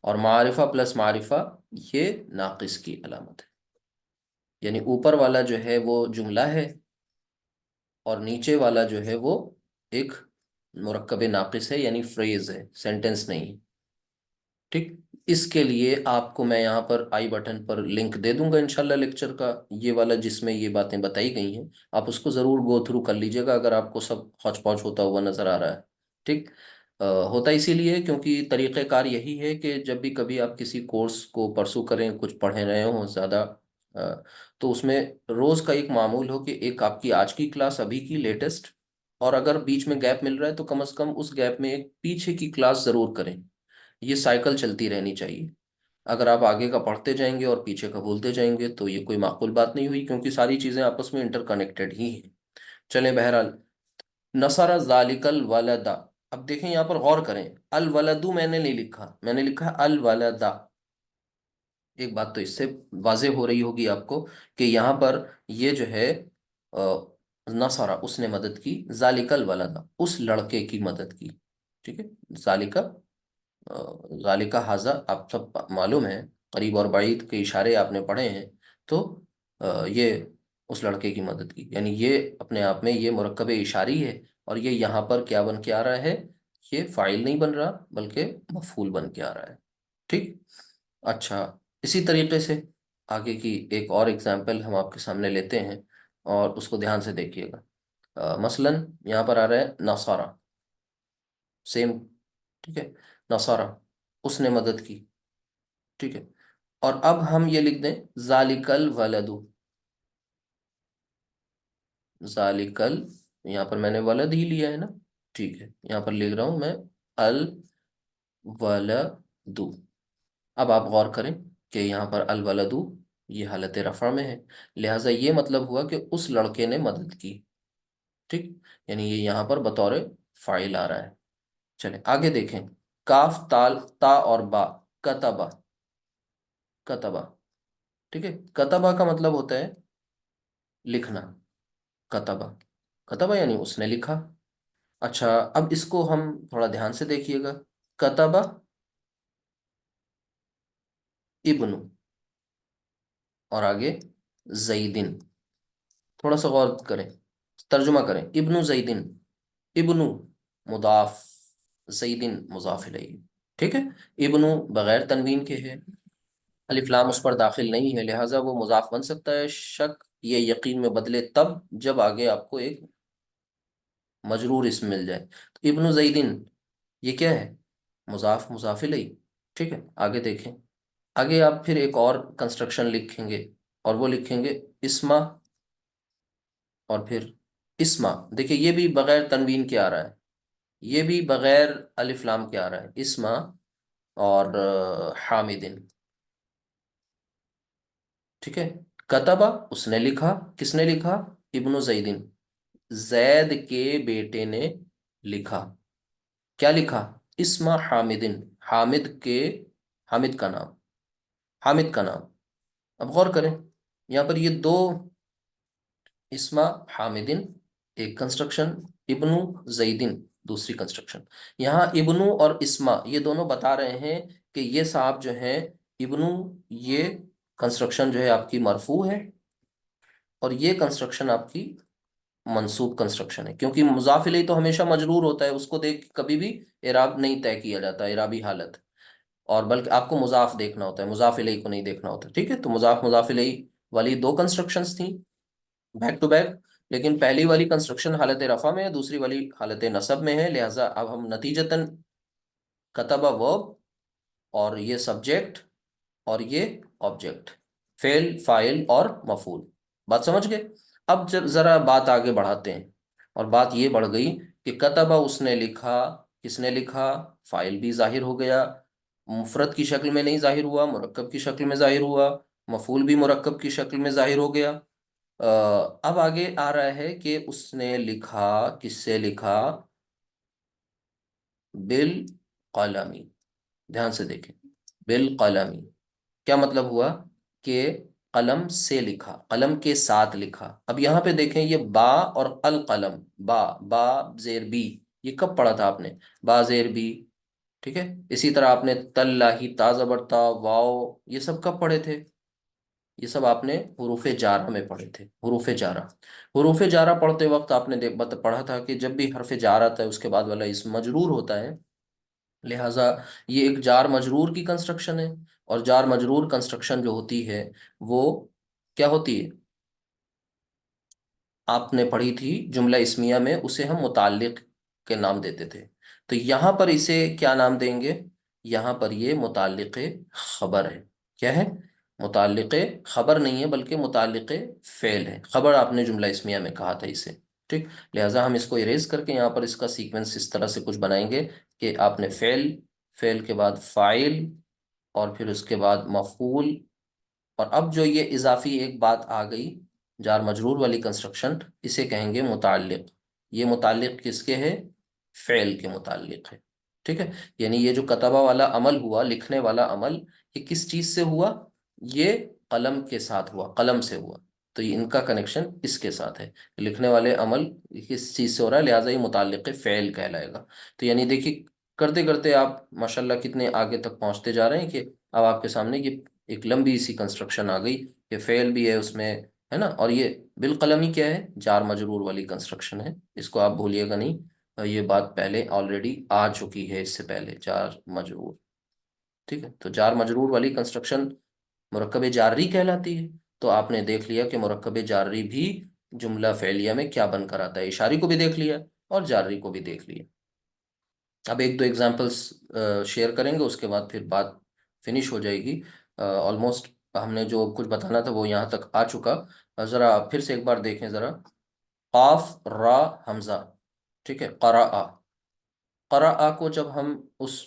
اور معرفہ پلس معرفہ یہ ناقص کی علامت ہے. یعنی اوپر والا جو ہے وہ جملہ ہے، اور نیچے والا جو ہے وہ ایک مرکب ناقص ہے، یعنی فریز ہے، سینٹنس نہیں. ٹھیک، اس کے لیے آپ کو میں یہاں پر آئی بٹن پر لنک دے دوں گا انشاءاللہ لیکچر کا، یہ والا جس میں یہ باتیں بتائی گئی ہیں. آپ اس کو ضرور گو تھرو کر لیجئے گا اگر آپ کو سب ہوچ پوچ ہوتا ہوا نظر آ رہا ہے. ٹھیک، ہوتا اسی لیے کیونکہ طریقہ کار یہی ہے کہ جب بھی کبھی آپ کسی کورس کو پرسو کریں، کچھ پڑھے رہے ہوں زیادہ، تو اس میں روز کا ایک معمول ہو کہ ایک آپ کی آج کی کلاس ابھی کی لیٹسٹ، اور اگر بیچ میں گیپ مل رہا ہے تو کم از کم اس گیپ میں ایک پیچھے کی کلاس ضرور کریں. یہ سائیکل چلتی رہنی چاہیے. اگر آپ آگے کا پڑھتے جائیں گے اور پیچھے کا بھولتے جائیں گے تو یہ کوئی معقول بات نہیں ہوئی، کیونکہ ساری چیزیں آپس میں انٹر کنیکٹڈ ہی ہیں. چلیں بہرحال، نصر ذالک الولد. اب دیکھیں یہاں پر غور کریں، الولدو میں نے نہیں لکھا، میں نے لکھا الولدا. ایک بات تو اس سے واضح ہو رہی ہوگی آپ کو کہ یہاں پر یہ جو ہے نصرہ، اس نے مدد کی، ذالک الولد اس لڑکے کی مدد کی. ٹھیک ہے، ذالکہ ذالکہ حاضہ آپ سب معلوم ہے، قریب اور بعید کے اشارے آپ نے پڑھے ہیں. تو یہ اس لڑکے کی مدد کی، یعنی یہ اپنے آپ میں یہ مرکب اشاری ہے، اور یہ یہاں پر کیا بن کے آ رہا ہے؟ یہ فاعل نہیں بن رہا بلکہ مفعول بن کے آ رہا ہے. ٹھیک، اچھا اسی طریقے سے آگے کی ایک اور ایگزامپل ہم آپ کے سامنے لیتے ہیں، اور اس کو دھیان سے دیکھیے گا. مثلا یہاں پر آ رہا ہے نصارہ، سیم. ٹھیک ہے، نصارہ اس نے مدد کی. ٹھیک ہے، اور اب ہم یہ لکھ دیں ذالک الولد. ذالک یہاں پر میں نے ولد ہی لیا ہے نا. ٹھیک ہے، یہاں پر لکھ رہا ہوں میں الولد. اب آپ غور کریں کہ یہاں پر الولد یہ حالت رفع میں ہے، لہٰذا یہ مطلب ہوا کہ اس لڑکے نے مدد کی. ٹھیک، یعنی یہ یہاں پر بطور فاعل آ رہا ہے. چلیں آگے دیکھیں، کاف تال تا اور با، کتبہ. کتبہ، ٹھیک ہے، کتبہ کا مطلب ہوتا ہے لکھنا. کتبہ، کتبہ یعنی اس نے لکھا. اچھا اب اس کو ہم تھوڑا دھیان سے دیکھیے گا. کتبہ ابن، اور آگے زیدن. تھوڑا سا غور کریں، ترجمہ کریں. ابن زیدن، ابن مضاف، زیدن مضاف الیہ. ٹھیک ہے، ابن بغیر تنوین کے ہے، الف لام اس پر داخل نہیں ہے، لہٰذا وہ مضاف بن سکتا ہے. شک یہ یقین میں بدلے تب جب آگے آپ کو ایک مجرور اسم مل جائے. تو ابن زیدن یہ کیا ہے؟ مضاف مضاف الیہ. ٹھیک ہے، آگے دیکھیں. آگے آپ پھر ایک اور کنسٹرکشن لکھیں گے، اور وہ لکھیں گے اسما، اور پھر اسما. دیکھیں یہ بھی بغیر تنوین کے آ رہا ہے، یہ بھی بغیر الف لام کے آ رہا ہے، اسما اور حامدن. ٹھیک ہے، کتبہ اس نے لکھا، کس نے لکھا؟ ابن زیدن، زید کے بیٹے نے لکھا. کیا لکھا؟ اسم حامدن، حامد کے، حامد کا نام، حامد کا نام. اب غور کریں یہاں پر یہ دو اسم حامدن، ایک کنسٹرکشن ابن زیدن، دوسری کنسٹرکشن. یہاں ابنو اور اسما یہ دونوں بتا رہے ہیں کہ یہ صاحب جو ہیں ابنو، یہ کنسٹرکشن جو ہے آپ کی مرفوع ہے، اور یہ کنسٹرکشن آپ کی منصوب کنسٹرکشن ہے، کیونکہ مضاف الیہ تو ہمیشہ مجرور ہوتا ہے، اس کو دیکھ کبھی بھی اعراب نہیں طے کیا جاتا، اعرابی حالت، اور بلکہ آپ کو مضاف دیکھنا ہوتا ہے، مضاف الیہ کو نہیں دیکھنا ہوتا. ٹھیک ہے، تو مضاف الیہ والی دو کنسٹرکشنز تھیں بیک ٹو بیک، لیکن پہلی والی کنسٹرکشن حالت رفع میں ہے، دوسری والی حالت نصب میں ہے، لہٰذا اب ہم نتیجتاً کتبہ ورب اور یہ سبجیکٹ اور یہ آبجیکٹ، فعل فاعل اور مفعول. بات سمجھ گئے؟ اب ذرا بات آگے بڑھاتے ہیں، اور بات یہ بڑھ گئی کہ کتبہ اس نے لکھا، کس نے لکھا؟ فاعل بھی ظاہر ہو گیا، مفرد کی شکل میں نہیں ظاہر ہوا، مرکب کی شکل میں ظاہر ہوا، مفعول بھی مرکب کی شکل میں ظاہر ہو گیا. اب آگے آ رہا ہے کہ اس نے لکھا، کس سے لکھا؟ بالقلمی. دھیان سے دیکھیں، بالقلمی کیا مطلب ہوا؟ کہ قلم سے لکھا، قلم کے ساتھ لکھا. اب یہاں پہ دیکھیں یہ با اور القلم، با زیر بی، یہ کب پڑھا تھا آپ نے؟ با زیر بی. ٹھیک ہے، اسی طرح آپ نے تلّہ، تا زبر تا، واو، یہ سب کب پڑھے تھے؟ یہ سب آپ نے حروف جارہ میں پڑھے تھے. حروف جارہ، حروف جارہ پڑھتے وقت آپ نے پڑھا تھا کہ جب بھی حرف جار آتا ہے اس کے بعد والا اسم مجرور ہوتا ہے، لہٰذا یہ ایک جار مجرور کی کنسٹرکشن ہے، اور جار مجرور کنسٹرکشن جو ہوتی ہے وہ کیا ہوتی ہے؟ آپ نے پڑھی تھی جملہ اسمیہ میں، اسے ہم متعلق کے نام دیتے تھے، تو یہاں پر اسے کیا نام دیں گے؟ یہاں پر یہ متعلق خبر ہے. کیا ہے؟ متعلق خبر نہیں ہے بلکہ متعلق فعل ہے. خبر آپ نے جملہ اسمیہ میں کہا تھا اسے. ٹھیک، لہٰذا ہم اس کو اریز کر کے یہاں پر اس کا سیکوینس اس طرح سے کچھ بنائیں گے کہ آپ نے فعل کے بعد فاعل، اور پھر اس کے بعد مفعول، اور اب جو یہ اضافی ایک بات آ گئی جار مجرور والی کنسٹرکشن، اسے کہیں گے متعلق. یہ متعلق کس کے ہے؟ فعل کے متعلق ہے. ٹھیک ہے، یعنی یہ جو کتبہ والا عمل ہوا، لکھنے والا عمل، یہ کس چیز سے ہوا؟ یہ قلم کے ساتھ ہوا، قلم سے ہوا، تو یہ ان کا کنیکشن اس کے ساتھ ہے. لکھنے والے عمل کس چیز سے ہو رہا ہے، لہٰذا یہ متعلق فعل کہلائے گا. تو یعنی دیکھیے کرتے کرتے آپ ماشاءاللہ کتنے آگے تک پہنچتے جا رہے ہیں کہ اب آپ کے سامنے یہ ایک لمبی سی کنسٹرکشن آ گئی کہ فعل بھی ہے اس میں، ہے نا، اور یہ بالقلمی کیا ہے؟ جار مجرور والی کنسٹرکشن ہے. اس کو آپ بھولیے گا نہیں، یہ بات پہلے آلریڈی آ چکی ہے، اس سے پہلے جار مجرور. ٹھیک ہے، تو جار مجرور والی کنسٹرکشن مرکب جاری کہلاتی ہے. تو آپ نے دیکھ لیا کہ مرکب جاری بھی جملہ فعلیہ میں کیا بن کر آتا ہے، اشاری کو بھی دیکھ لیا اور جاری کو بھی دیکھ لیا. اب ایک دو ایگزامپلس شیئر کریں گے، اس کے بعد پھر بات فنش ہو جائے گی. آلموسٹ ہم نے جو کچھ بتانا تھا وہ یہاں تک آ چکا. ذرا پھر سے ایک بار دیکھیں ذرا، قاف را حمزہ. ٹھیک ہے، قرأ، قرأ کو جب ہم اس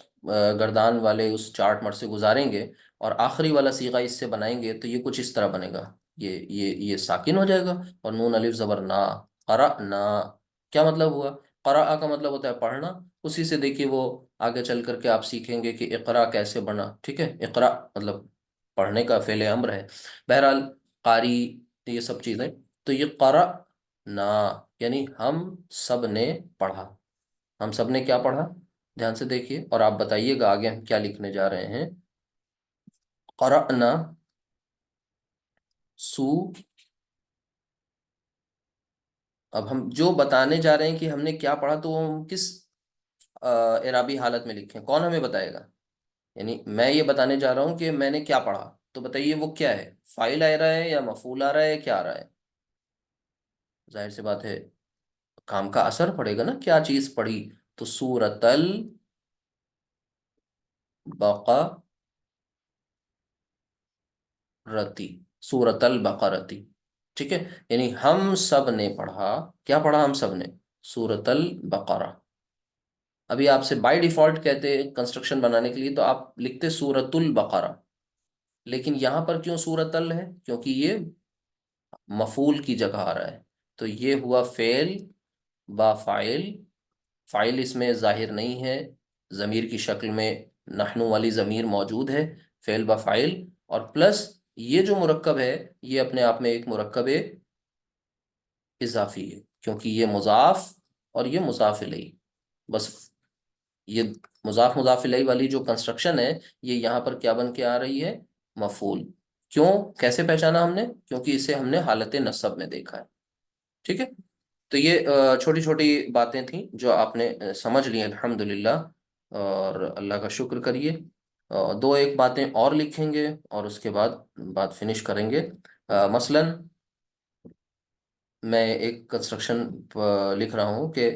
گردان والے اس چارٹ مر سے گزاریں گے اور آخری والا صیغہ اس سے بنائیں گے تو یہ کچھ اس طرح بنے گا، یہ ساکن ہو جائے گا، اور نون الف زبر نا، قرأنا. کیا مطلب ہوا؟ قرأ کا مطلب ہوتا ہے پڑھنا. اسی سے دیکھیے وہ آگے چل کر کے آپ سیکھیں گے کہ اقرا کیسے بنا. ٹھیک ہے، اقرا مطلب پڑھنے کا فعل امر ہے. بہرحال قاری، یہ سب چیزیں، تو یہ قرأنا یعنی ہم سب نے پڑھا. ہم سب نے کیا پڑھا؟ دھیان سے دیکھیے اور آپ بتائیے گا آگے ہم کیا لکھنے جا رہے ہیں. قرأنا سو، اب ہم جو بتانے جا رہے ہیں کہ ہم نے کیا پڑھا تو وہ ہم کس اعرابی حالت میں لکھیں؟ کون ہمیں بتائے گا؟ یعنی میں یہ بتانے جا رہا ہوں کہ میں نے کیا پڑھا، تو بتائیے وہ کیا ہے؟ فاعل آ رہا ہے یا مفعول آ رہا ہے، کیا آ رہا ہے؟ ظاہر سی بات ہے کام کا اثر پڑے گا نا، کیا چیز پڑھی. تو سورۃ البقرۃ، سورۃ البقرۃ. ٹھیک ہے، یعنی ہم سب نے پڑھا. کیا پڑھا ہم سب نے؟ سورۃ البقرہ. ابھی آپ سے بائی ڈیفالٹ کہتے کنسٹرکشن بنانے کے لیے تو آپ لکھتے سورۃ البقرہ، لیکن یہاں پر کیوں سورۃ ال ہے؟ کیونکہ یہ مفعول کی جگہ آ رہا ہے. تو یہ ہوا فعل با فاعل. فاعل اس میں ظاہر نہیں ہے، ضمیر کی شکل میں نحنو والی ضمیر موجود ہے، فعل با فاعل، اور پلس یہ جو مرکب ہے یہ اپنے آپ میں ایک مرکب اضافی ہے، کیونکہ یہ مضاف اور یہ مضاف الیہ. بس یہ مضاف مضاف الیہ والی جو کنسٹرکشن ہے یہ یہاں پر کیا بن کے آ رہی ہے؟ مفعول. کیوں؟ کیسے پہچانا ہم نے؟ کیونکہ اسے ہم نے حالت نصب میں دیکھا ہے. ٹھیک ہے. تو یہ چھوٹی چھوٹی باتیں تھیں جو آپ نے سمجھ لی الحمدللہ، اور اللہ کا شکر کریے. دو ایک باتیں اور لکھیں گے اور اس کے بعد بات فنش کریں گے. مثلا میں ایک کنسٹرکشن لکھ رہا ہوں کہ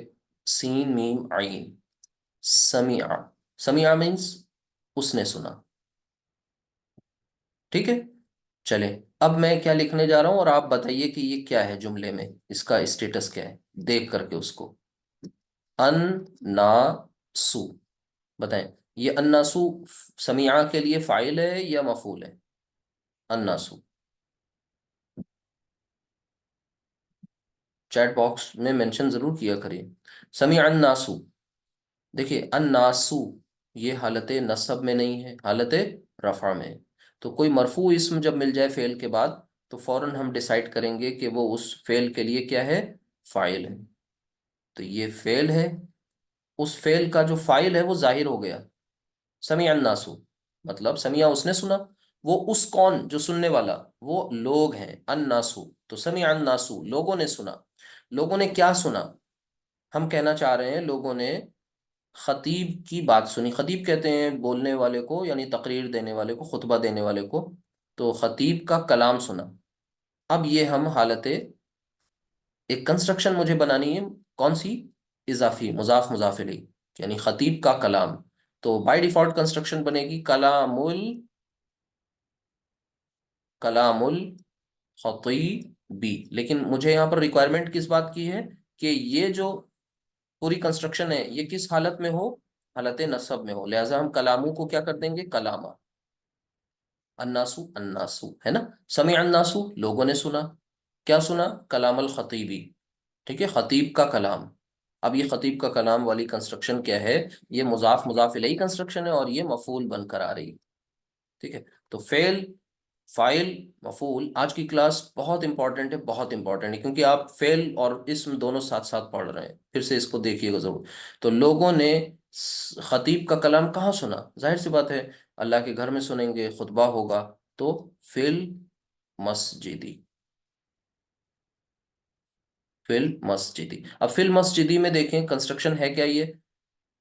سین میم عین سمیع. سمیع مینس اس نے سنا. ٹھیک ہے. چلیں اب میں کیا لکھنے جا رہا ہوں اور آپ بتائیے کہ یہ کیا ہے جملے میں، اس کا اسٹیٹس کیا ہے دیکھ کر کے اس کو. ان نا سو. بتائیں یہ الناسو سمیعہ کے لیے فاعل ہے یا مفعول ہے؟ الناسو. چیٹ باکس میں منشن ضرور کیا کریے. سمیع الناسو. دیکھیے الناسو یہ حالت نصب میں نہیں ہے، حالت رفع میں ہے. تو کوئی مرفوع اسم جب مل جائے فعل کے بعد تو فوراً ہم ڈیسائیڈ کریں گے کہ وہ اس فعل کے لیے کیا ہے؟ فاعل ہے. تو یہ فعل ہے، اس فعل کا جو فاعل ہے وہ ظاہر ہو گیا. سمیع الناسو مطلب سمیع اس نے سنا، وہ اس کون جو سننے والا، وہ لوگ ہیں. الناسو تو سمیع الناسو لوگوں نے سنا. لوگوں نے کیا سنا؟ ہم کہنا چاہ رہے ہیں لوگوں نے خطیب کی بات سنی. خطیب کہتے ہیں بولنے والے کو، یعنی تقریر دینے والے کو، خطبہ دینے والے کو. تو خطیب کا کلام سنا. اب یہ ہم حالت ایک کنسٹرکشن مجھے بنانی ہے. کون سی؟ اضافی، مضاف مضاف الیہ، یعنی خطیب کا کلام. تو بائی ڈیفالٹ کنسٹرکشن بنے گی کلام الخطیبی. لیکن مجھے یہاں پر ریکوائرمنٹ کس بات کی ہے کہ یہ جو پوری کنسٹرکشن ہے یہ کس حالت میں ہو؟ حالت نصب میں ہو. لہٰذا ہم کلاموں کو کیا کر دیں گے؟ کلامہ. الناسو الناسو ہے نا. سمع الناسو لوگوں نے سنا. کیا سنا؟ کلام الخطیبی. ٹھیک ہے، خطیب کا کلام. اب یہ خطیب کا کلام والی کنسٹرکشن کیا ہے؟ یہ مضاف مضاف الیہ کنسٹرکشن ہے اور یہ مفعول بن کر آ رہی ہے. ٹھیک ہے. تو فعل، فاعل، مفعول. آج کی کلاس بہت امپورٹنٹ ہے، بہت امپورٹنٹ ہے، کیونکہ آپ فعل اور اسم دونوں ساتھ ساتھ پڑھ رہے ہیں. پھر سے اس کو دیکھیے گا ضرور. تو لوگوں نے خطیب کا کلام کہاں سنا؟ ظاہر سی بات ہے اللہ کے گھر میں سنیں گے، خطبہ ہوگا. تو فعل مسجدی. فعل مسجدی. اب فعل مسجدی میں دیکھیں کنسٹرکشن ہے کیا؟ یہ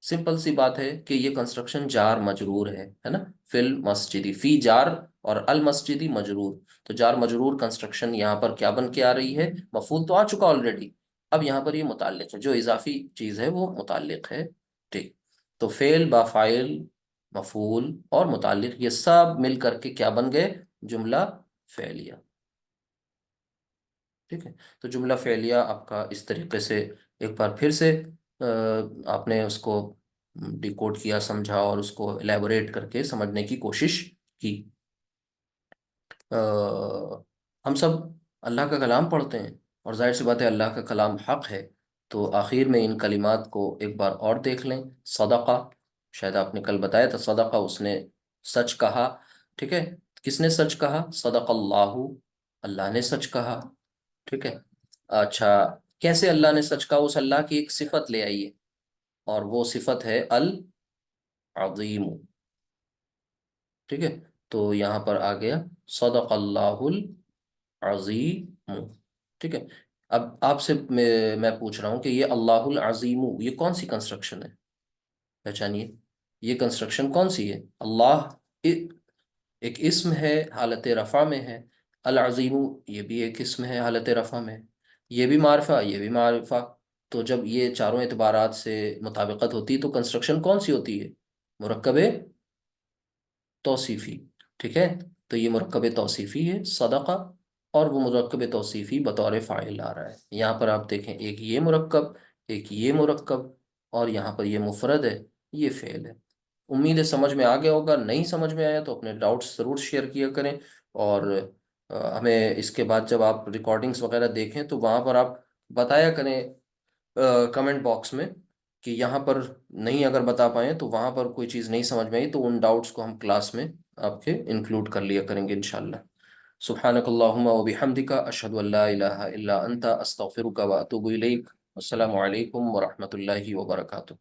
سمپل سی بات ہے کہ یہ کنسٹرکشن جار مجرور ہے نا. فل مسجدی، فی جار اور المسجدی مجرور. تو جار مجرور کنسٹرکشن یہاں پر کیا بن کے آ رہی ہے؟ مفعول تو آ چکا آلریڈی. اب یہاں پر یہ متعلق ہے، جو اضافی چیز ہے وہ متعلق ہے. ٹھیک. تو فعل با فاعل مفعول اور متعلق یہ سب مل کر کے کیا بن گئے؟ جملہ فعلیہ. ٹھیک ہے. تو جملہ فعلیہ آپ کا اس طریقے سے ایک بار پھر سے آپ نے اس کو ڈیکوڈ کیا، سمجھا اور اس کو الیبوریٹ کر کے سمجھنے کی کوشش کی. ہم سب اللہ کا کلام پڑھتے ہیں اور ظاہر سی بات ہے اللہ کا کلام حق ہے. تو آخر میں ان کلمات کو ایک بار اور دیکھ لیں. صدقہ، شاید آپ نے کل بتایا تھا، صدقہ اس نے سچ کہا. ٹھیک ہے. کس نے سچ کہا؟ صدق اللہ، اللہ نے سچ کہا. ٹھیک ہے. اچھا، کیسے اللہ نے سچ کہا؟ اس اللہ کی ایک صفت لے آئیے اور وہ صفت ہے العظیم. ٹھیک ہے. تو یہاں پر آ گیا صدق اللہ العظیم. ٹھیک ہے. اب آپ سے میں پوچھ رہا ہوں کہ یہ اللہ العظیم یہ کون سی کنسٹرکشن ہے؟ پہچانیے یہ کنسٹرکشن کون سی ہے؟ اللہ ایک اسم ہے، حالت رفع میں ہے. العظیم یہ بھی ایک اسم ہے، حالت رفع میں. یہ بھی معرفہ، یہ بھی معرفہ. تو جب یہ چاروں اعتبارات سے مطابقت ہوتی تو کنسٹرکشن کون سی ہوتی ہے؟ مرکب توصیفی. ٹھیک ہے. تو یہ مرکب توصیفی ہے صدقہ، اور وہ مرکب توصیفی بطور فاعل آ رہا ہے. یہاں پر آپ دیکھیں ایک یہ مرکب، ایک یہ مرکب، اور یہاں پر یہ مفرد ہے، یہ فعل ہے. امید ہے سمجھ میں آ گیا ہوگا. نہیں سمجھ میں آیا تو اپنے ڈاؤٹس ضرور شیئر کیا کریں. اور ہمیں اس کے بعد جب آپ ریکارڈنگز وغیرہ دیکھیں تو وہاں پر آپ بتایا کریں کمنٹ باکس میں کہ یہاں پر نہیں اگر بتا پائیں تو وہاں پر کوئی چیز نہیں سمجھ میں آئی تو ان ڈاؤٹس کو ہم کلاس میں آپ کے انکلوڈ کر لیا کریں گے انشاءاللہ. سبحانک اللہم و بحمدک، اشہد ان لا الہ الا انت، استغفرک و اتوب الیک. السلام علیکم ورحمۃ اللہ وبرکاتہ.